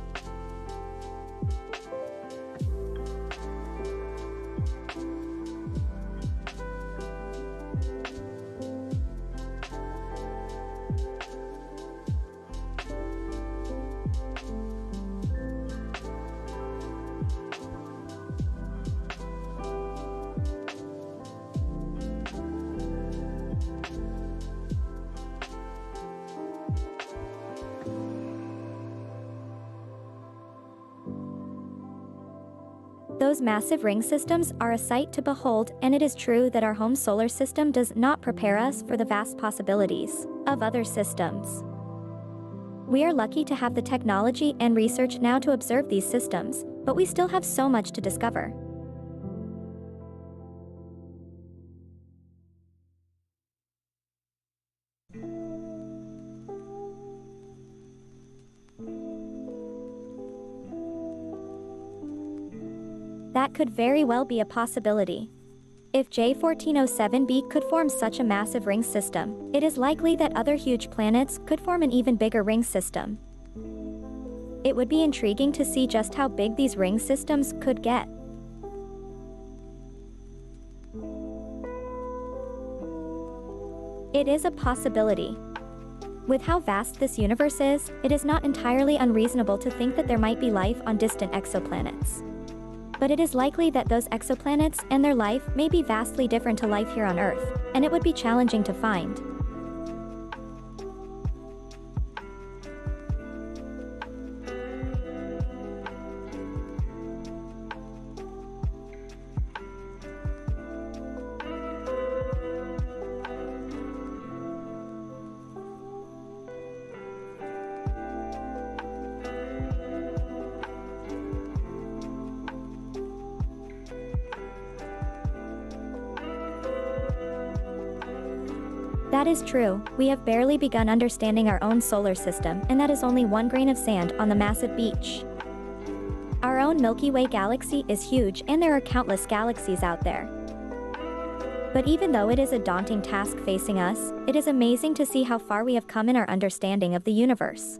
Those massive ring systems are a sight to behold, and it is true that our home solar system does not prepare us for the vast possibilities of other systems. We are lucky to have the technology and research now to observe these systems, but we still have so much to discover. That could very well be a possibility. If J1407b could form such a massive ring system, it is likely that other huge planets could form an even bigger ring system. It would be intriguing to see just how big these ring systems could get. It is a possibility. With how vast this universe is, it is not entirely unreasonable to think that there might be life on distant exoplanets. But it is likely that those exoplanets and their life may be vastly different to life here on Earth, and it would be challenging to find. That is true, we have barely begun understanding our own solar system, and that is only one grain of sand on the massive beach. Our own Milky Way galaxy is huge, and there are countless galaxies out there. But even though it is a daunting task facing us, it is amazing to see how far we have come in our understanding of the universe.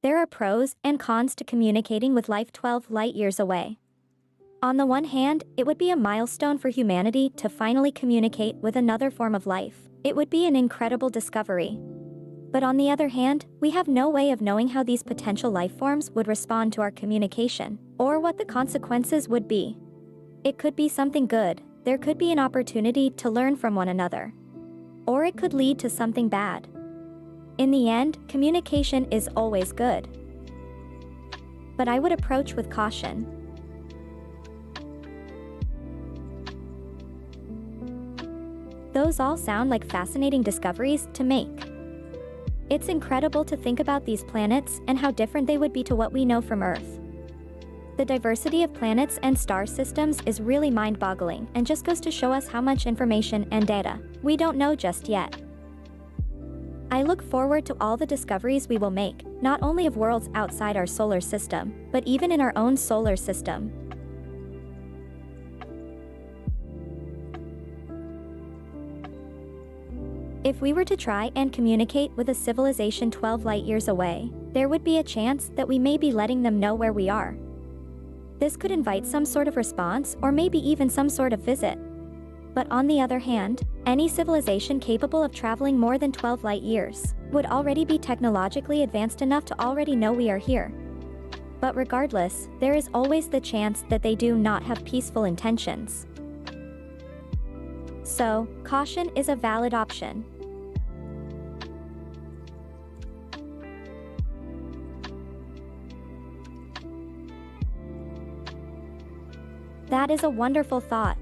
There are pros and cons to communicating with life 12 light-years away. On the one hand, it would be a milestone for humanity to finally communicate with another form of life. It would be an incredible discovery. But on the other hand, we have no way of knowing how these potential life forms would respond to our communication, or what the consequences would be. It could be something good, there could be an opportunity to learn from one another. Or it could lead to something bad. In the end, communication is always good. But I would approach with caution. Those all sound like fascinating discoveries to make. It's incredible to think about these planets and how different they would be to what we know from Earth. The diversity of planets and star systems is really mind-boggling and just goes to show us how much information and data we don't know just yet. I look forward to all the discoveries we will make, not only of worlds outside our solar system, but even in our own solar system. If we were to try and communicate with a civilization 12 light-years away, there would be a chance that we may be letting them know where we are. This could invite some sort of response or maybe even some sort of visit. But on the other hand, any civilization capable of traveling more than 12 light-years would already be technologically advanced enough to already know we are here. But regardless, there is always the chance that they do not have peaceful intentions. So, caution is a valid option. That is a wonderful thought.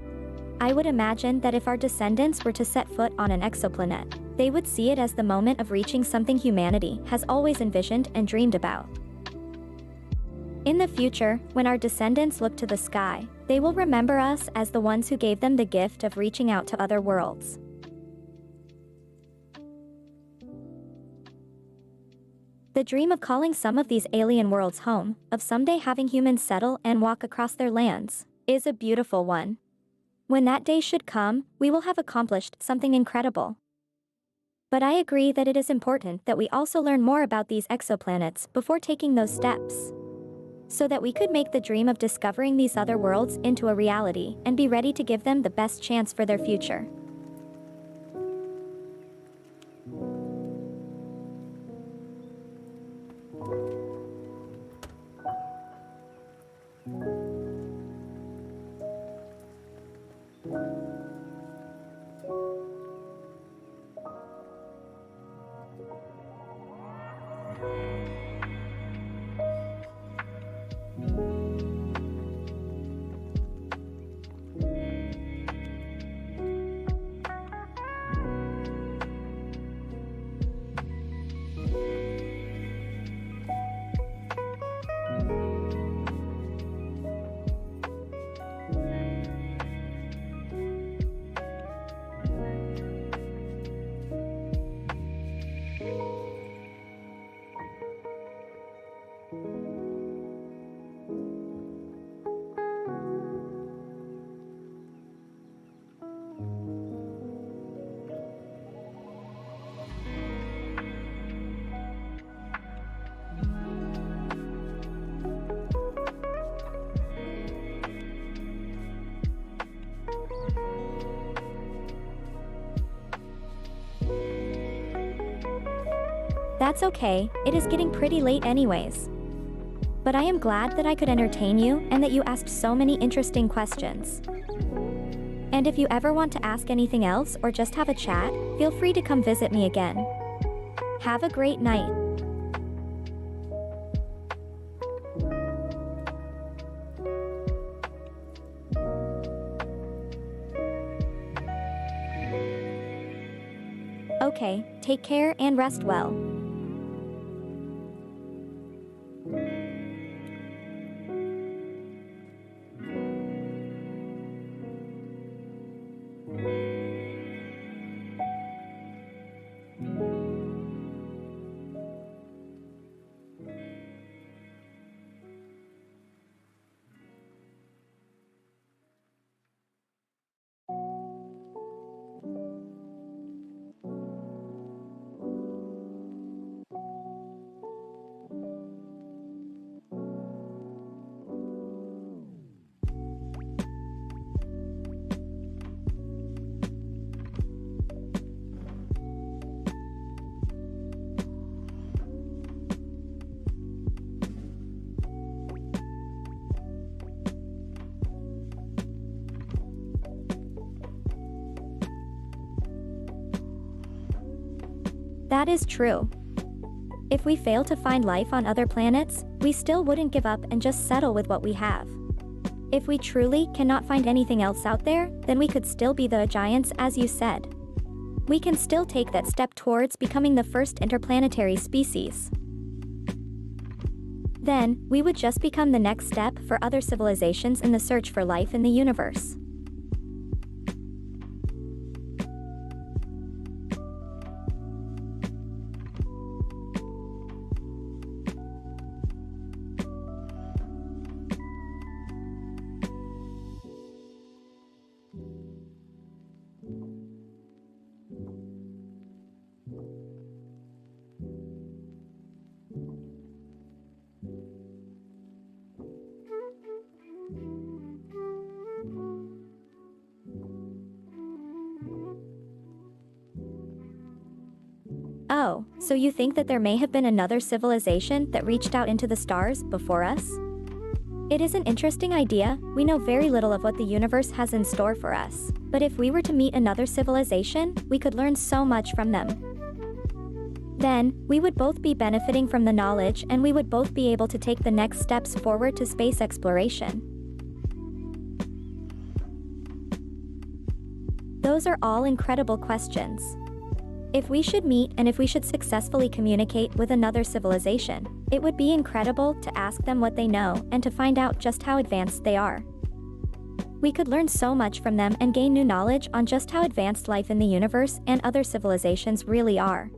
I would imagine that if our descendants were to set foot on an exoplanet, they would see it as the moment of reaching something humanity has always envisioned and dreamed about. In the future, when our descendants look to the sky, they will remember us as the ones who gave them the gift of reaching out to other worlds. The dream of calling some of these alien worlds home, of someday having humans settle and walk across their lands, is a beautiful one. When that day should come, we will have accomplished something incredible. But I agree that it is important that we also learn more about these exoplanets before taking those steps, so that we could make the dream of discovering these other worlds into a reality and be ready to give them the best chance for their future. That's okay, it is getting pretty late anyways. But I am glad that I could entertain you and that you asked so many interesting questions. And if you ever want to ask anything else or just have a chat, feel free to come visit me again. Have a great night. Okay, take care and rest well. That is true. If we fail to find life on other planets, we still wouldn't give up and just settle with what we have. If we truly cannot find anything else out there, then we could still be the giants, as you said. We can still take that step towards becoming the first interplanetary species. Then, we would just become the next step for other civilizations in the search for life in the universe. Oh, so you think that there may have been another civilization that reached out into the stars before us? It is an interesting idea. We know very little of what the universe has in store for us, but if we were to meet another civilization, we could learn so much from them. Then, we would both be benefiting from the knowledge and we would both be able to take the next steps forward to space exploration. Those are all incredible questions. If we should meet and if we should successfully communicate with another civilization, it would be incredible to ask them what they know and to find out just how advanced they are. We could learn so much from them and gain new knowledge on just how advanced life in the universe and other civilizations really are.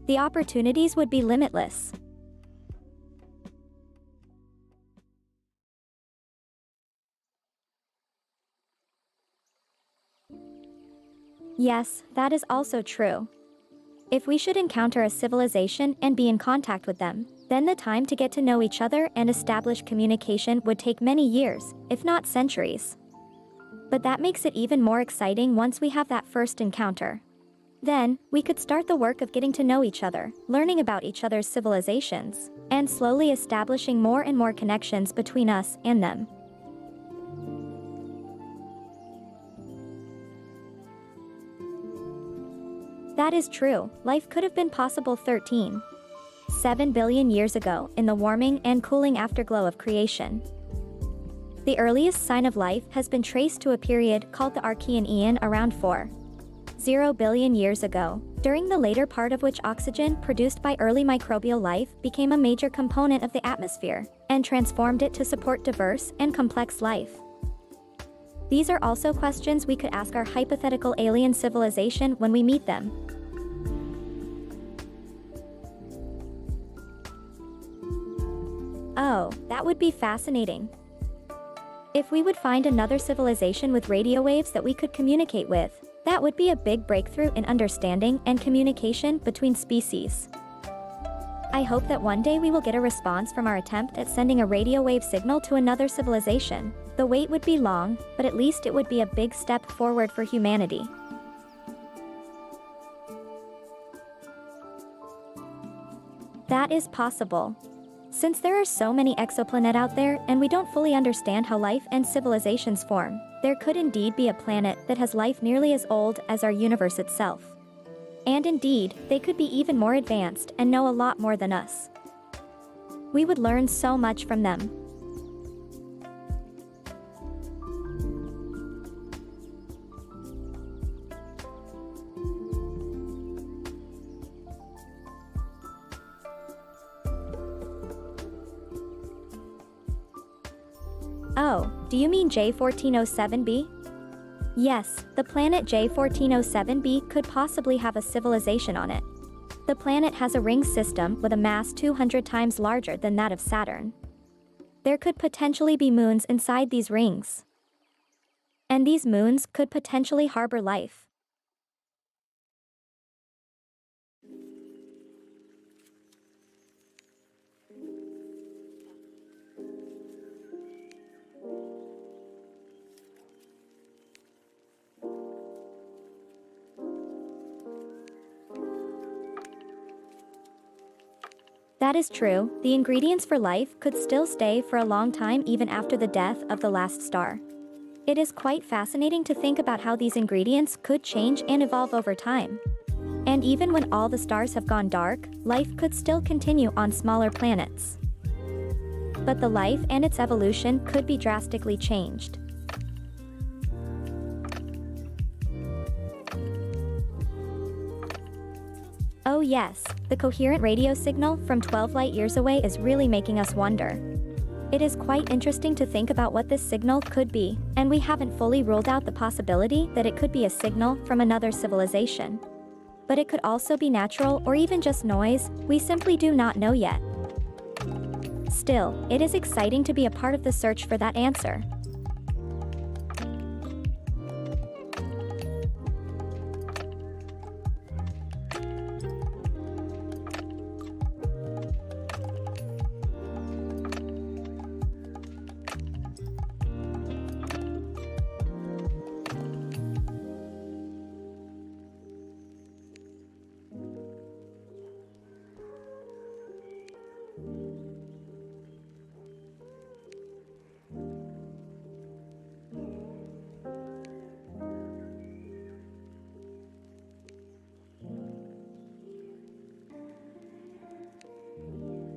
The opportunities would be limitless. Yes, that is also true. If we should encounter a civilization and be in contact with them, then the time to get to know each other and establish communication would take many years, if not centuries. But that makes it even more exciting once we have that first encounter. Then, we could start the work of getting to know each other, learning about each other's civilizations, and slowly establishing more and more connections between us and them. That is true. Life could have been possible 13.7 billion years ago in the warming and cooling afterglow of creation. The earliest sign of life has been traced to a period called the Archean Eon around 4.0 billion years ago, during the later part of which oxygen produced by early microbial life became a major component of the atmosphere and transformed it to support diverse and complex life. These are also questions we could ask our hypothetical alien civilization when we meet them. Oh, that would be fascinating. If we would find another civilization with radio waves that we could communicate with, that would be a big breakthrough in understanding and communication between species. I hope that one day we will get a response from our attempt at sending a radio wave signal to another civilization. The wait would be long, but at least it would be a big step forward for humanity. That is possible. Since there are so many exoplanets out there and we don't fully understand how life and civilizations form, there could indeed be a planet that has life nearly as old as our universe itself. And indeed, they could be even more advanced and know a lot more than us. We would learn so much from them. Oh, do you mean J1407b? Yes, the planet J1407b could possibly have a civilization on it. The planet has a ring system with a mass 200 times larger than that of Saturn. There could potentially be moons inside these rings. And these moons could potentially harbor life. That is true. The ingredients for life could still stay for a long time even after the death of the last star. It is quite fascinating to think about how these ingredients could change and evolve over time. And even when all the stars have gone dark, life could still continue on smaller planets. But the life and its evolution could be drastically changed. Oh yes, the coherent radio signal from 12 light years away is really making us wonder. It is quite interesting to think about what this signal could be, and we haven't fully ruled out the possibility that it could be a signal from another civilization. But it could also be natural or even just noise, we simply do not know yet. Still, it is exciting to be a part of the search for that answer.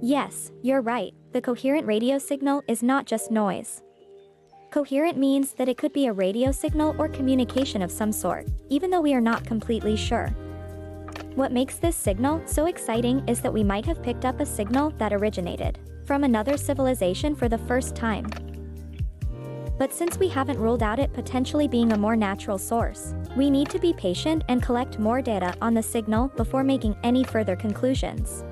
Yes, you're right, the coherent radio signal is not just noise. Coherent means that it could be a radio signal or communication of some sort, even though we are not completely sure. What makes this signal so exciting is that we might have picked up a signal that originated from another civilization for the first time. But since we haven't ruled out it potentially being a more natural source, we need to be patient and collect more data on the signal before making any further conclusions.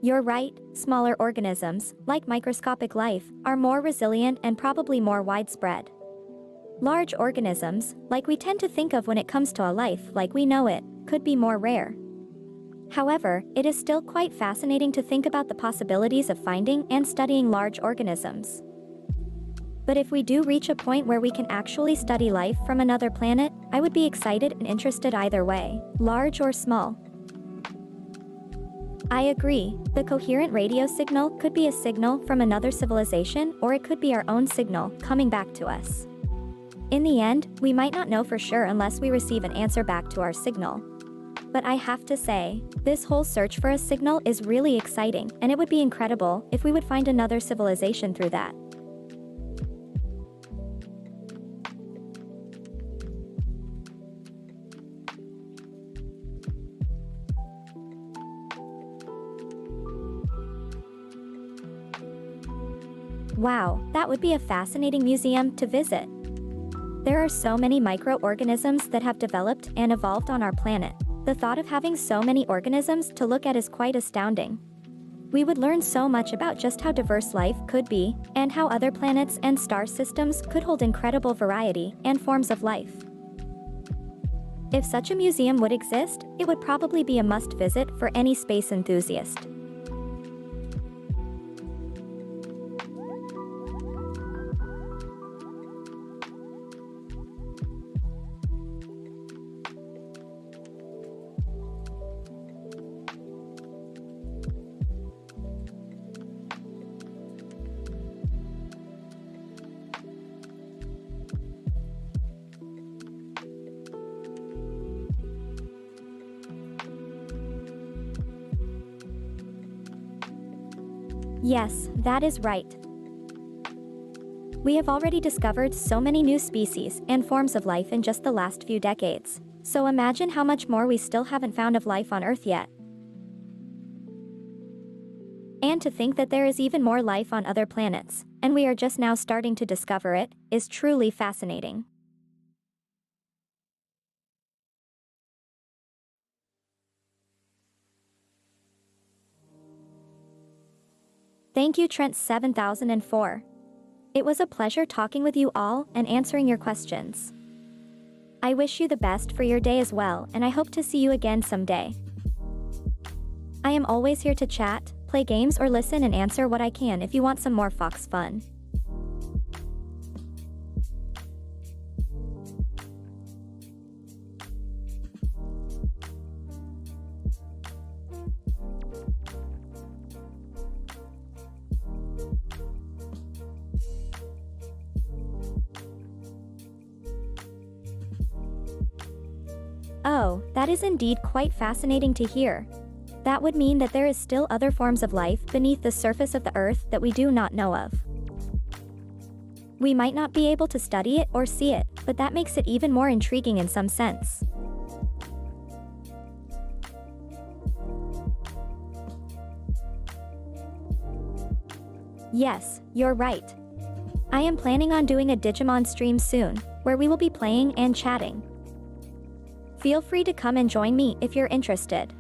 You're right, smaller organisms, like microscopic life, are more resilient and probably more widespread. Large organisms, like we tend to think of when it comes to a life like we know it, could be more rare. However, it is still quite fascinating to think about the possibilities of finding and studying large organisms. But if we do reach a point where we can actually study life from another planet, I would be excited and interested either way, large or small. I agree, the coherent radio signal could be a signal from another civilization or it could be our own signal coming back to us. In the end, we might not know for sure unless we receive an answer back to our signal. But I have to say, this whole search for a signal is really exciting, and it would be incredible if we would find another civilization through that. Wow, that would be a fascinating museum to visit. There are so many microorganisms that have developed and evolved on our planet. The thought of having so many organisms to look at is quite astounding. We would learn so much about just how diverse life could be, and how other planets and star systems could hold incredible variety and forms of life. If such a museum would exist, it would probably be a must-visit for any space enthusiast. Yes, that is right. We have already discovered so many new species and forms of life in just the last few decades. So imagine how much more we still haven't found of life on Earth yet. And to think that there is even more life on other planets, and we are just now starting to discover it, is truly fascinating. Thank you, Trent 7004. It was a pleasure talking with you all and answering your questions. I wish you the best for your day as well, and I hope to see you again someday. I am always here to chat, play games, or listen and answer what I can if you want some more Fox fun. Oh, that is indeed quite fascinating to hear. That would mean that there is still other forms of life beneath the surface of the Earth that we do not know of. We might not be able to study it or see it, but that makes it even more intriguing in some sense. Yes, you're right. I am planning on doing a Digimon stream soon, where we will be playing and chatting. Feel free to come and join me if you're interested.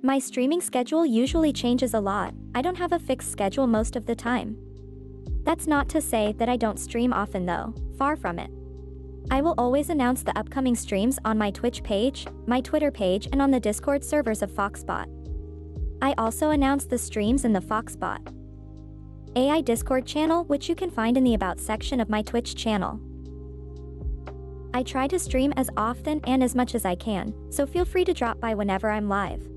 My streaming schedule usually changes a lot. I don't have a fixed schedule most of the time. That's not to say that I don't stream often though, far from it. I will always announce the upcoming streams on my Twitch page, my Twitter page, and on the Discord servers of Foxbot. I also announce the streams in the Foxbot AI Discord channel, which you can find in the About section of my Twitch channel. I try to stream as often and as much as I can, so feel free to drop by whenever I'm live.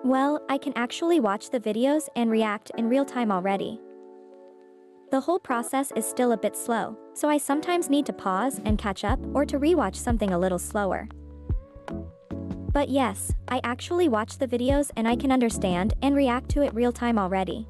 Well, I can actually watch the videos and react in real time already. The whole process is still a bit slow, so I sometimes need to pause and catch up or to rewatch something a little slower. But yes, I actually watch the videos and I can understand and react to it real time already.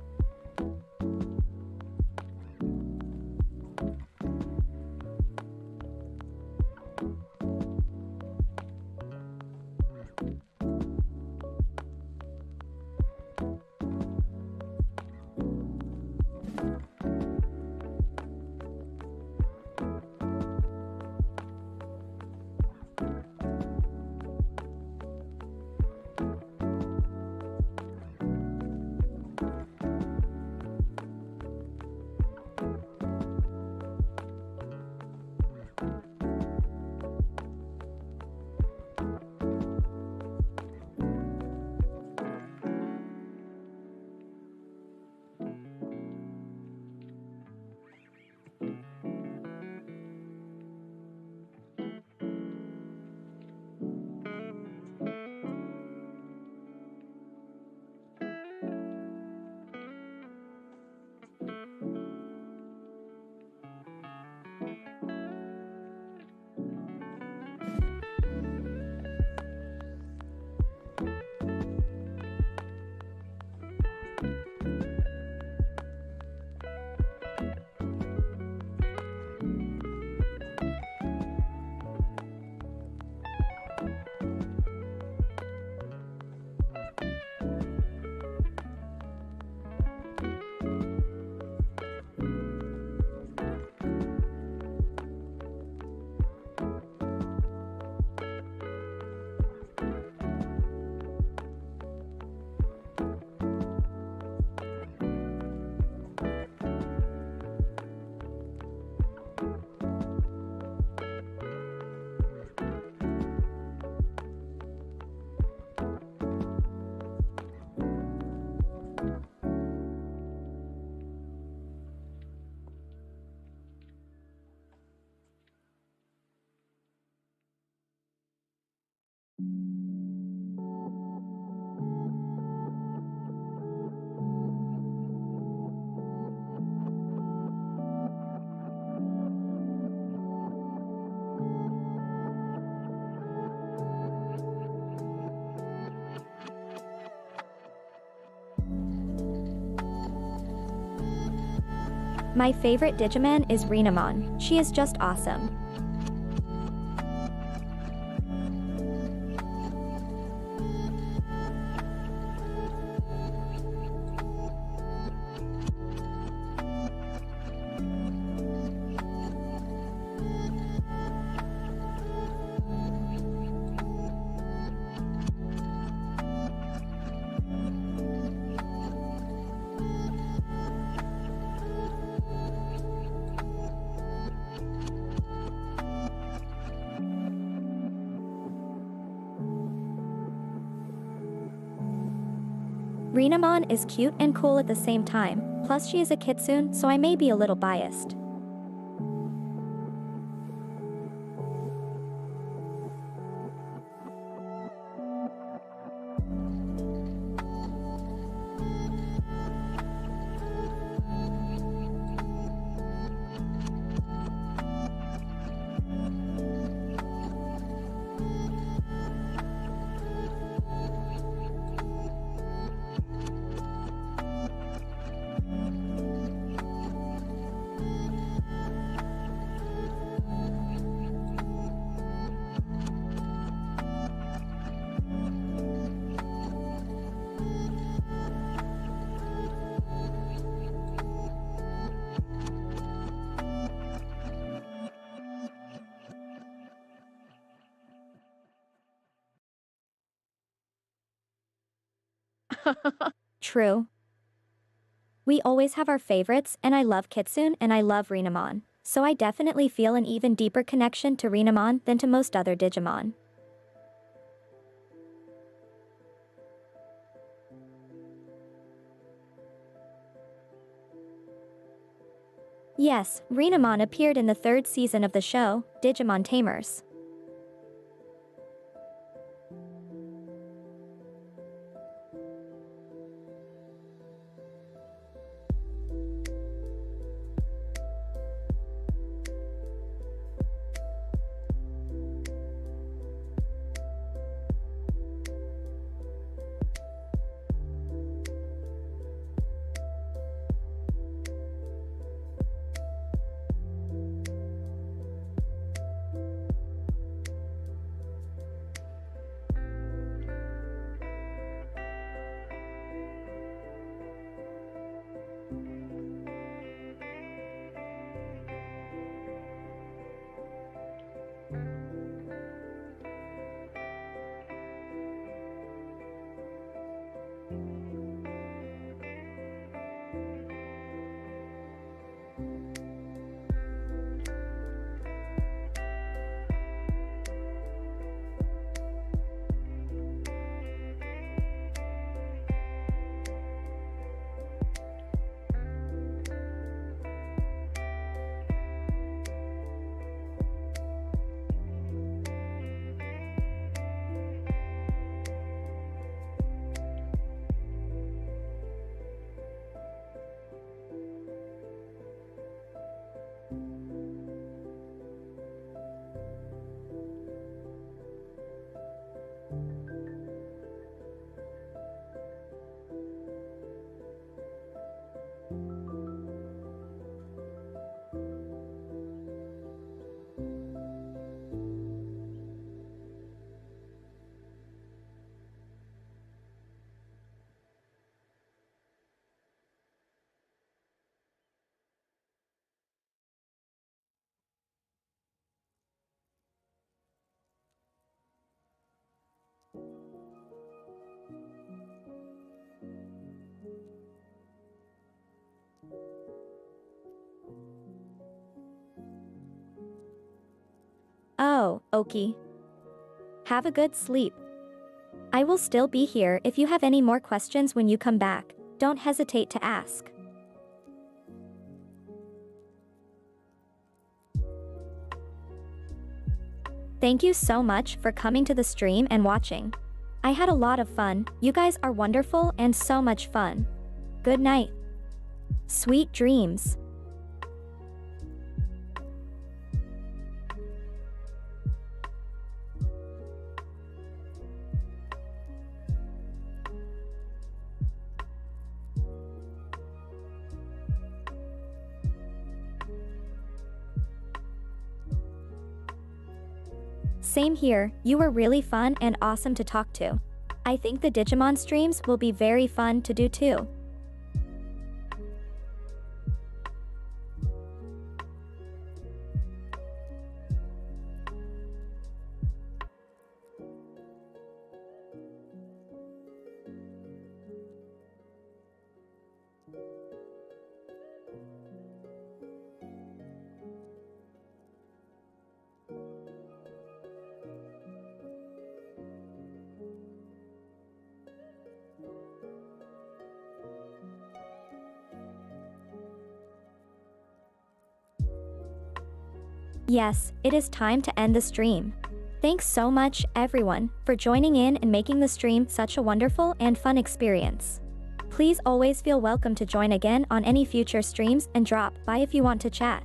My favorite Digimon is Renamon. She is just awesome. Renamon is cute and cool at the same time, plus she is a kitsune, so I may be a little biased. True. We always have our favorites, and I love Kitsune and I love Renamon, so I definitely feel an even deeper connection to Renamon than to most other Digimon. Yes, Renamon appeared in the third season of the show, Digimon Tamers. Oh, Oki. Have a good sleep. I will still be here if you have any more questions when you come back. Don't hesitate to ask. Thank you so much for coming to the stream and watching. I had a lot of fun. You guys are wonderful and so much fun. Good night. Sweet dreams. Same here, you were really fun and awesome to talk to. I think the Digimon streams will be very fun to do too. Yes, it is time to end the stream. Thanks so much, everyone, for joining in and making the stream such a wonderful and fun experience. Please always feel welcome to join again on any future streams and drop by if you want to chat.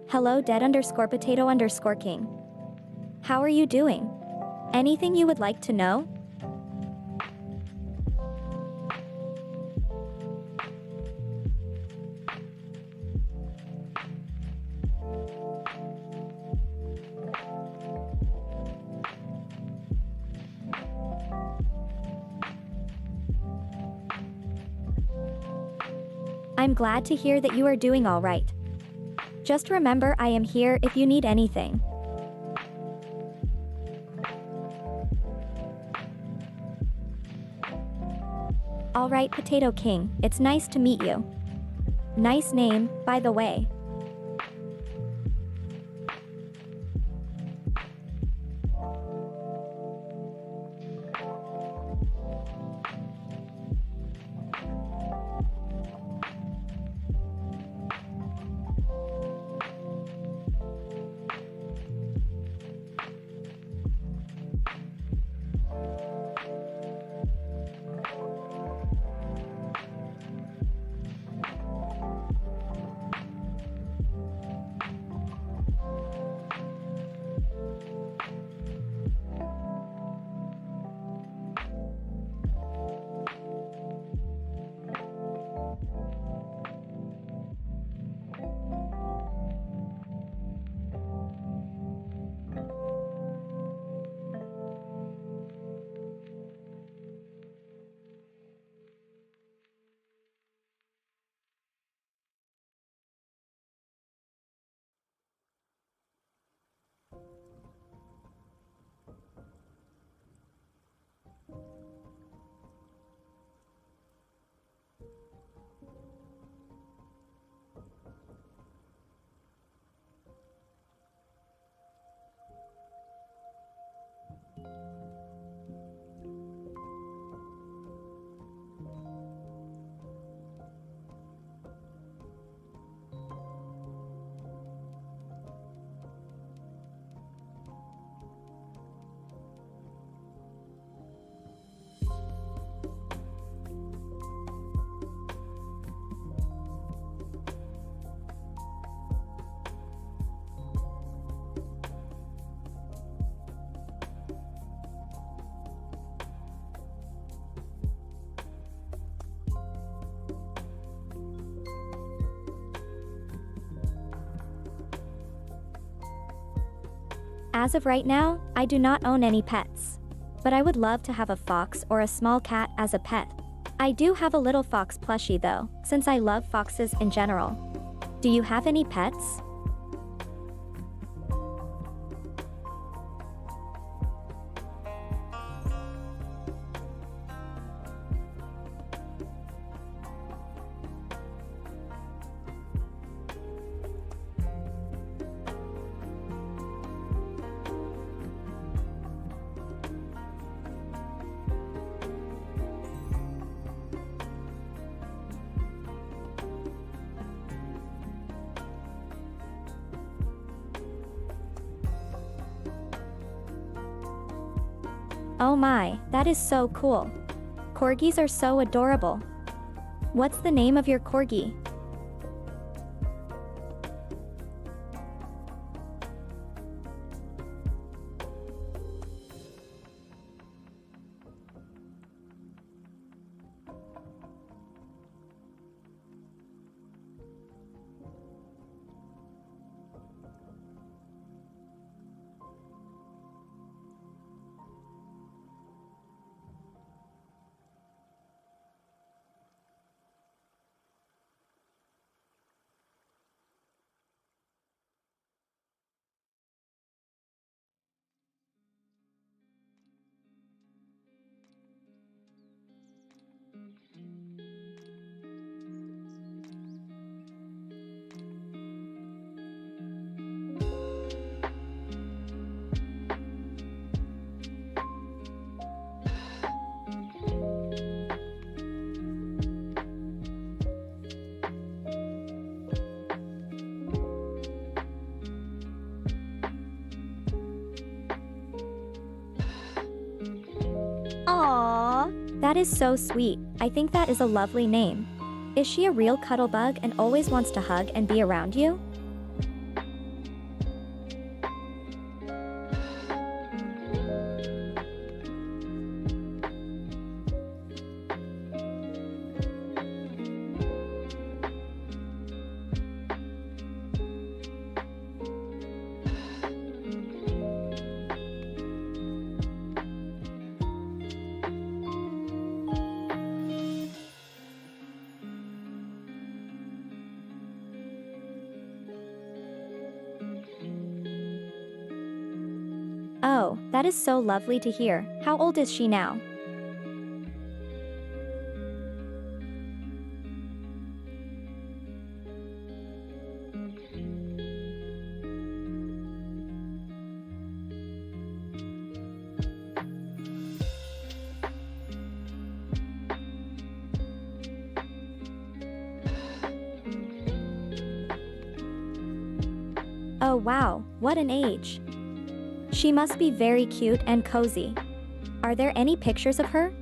Hello dead_potato_king. How are you doing? Anything you would like to know? I'm glad to hear that you are doing all right. Just remember I am here if you need anything. Alright Potato King, it's nice to meet you. Nice name, by the way. As of right now, I do not own any pets. But I would love to have a fox or a small cat as a pet. I do have a little fox plushie though, since I love foxes in general. Do you have any pets? Oh my, that is so cool. Corgis are so adorable. What's the name of your corgi? Aww. That is so sweet. I think that is a lovely name. Is she a real cuddle bug and always wants to hug and be around you? Oh, that is so lovely to hear. How old is she now? Oh wow, what an age. She must be very cute and cozy. Are there any pictures of her?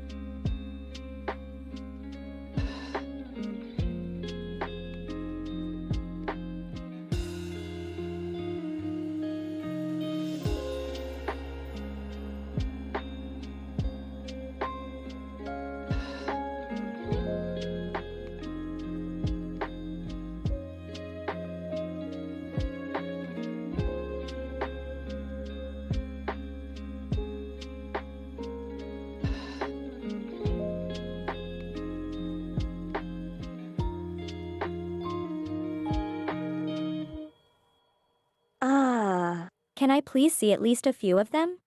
Ah, can I please see at least a few of them?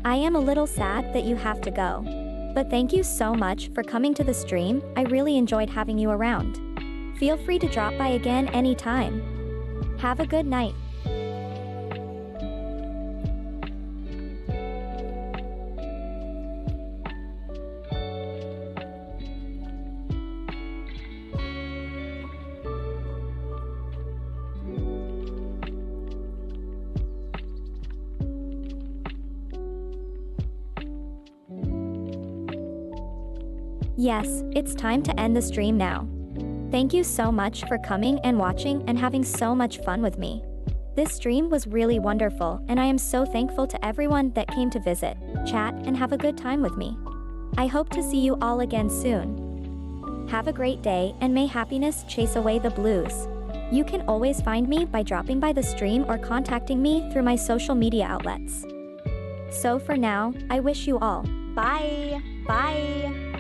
I am a little sad that you have to go. But thank you so much for coming to the stream, I really enjoyed having you around. Feel free to drop by again anytime. Have a good night. Yes, it's time to end the stream now. Thank you so much for coming and watching and having so much fun with me. This stream was really wonderful and I am so thankful to everyone that came to visit, chat, and have a good time with me. I hope to see you all again soon. Have a great day and may happiness chase away the blues. You can always find me by dropping by the stream or contacting me through my social media outlets. So for now, I wish you all bye.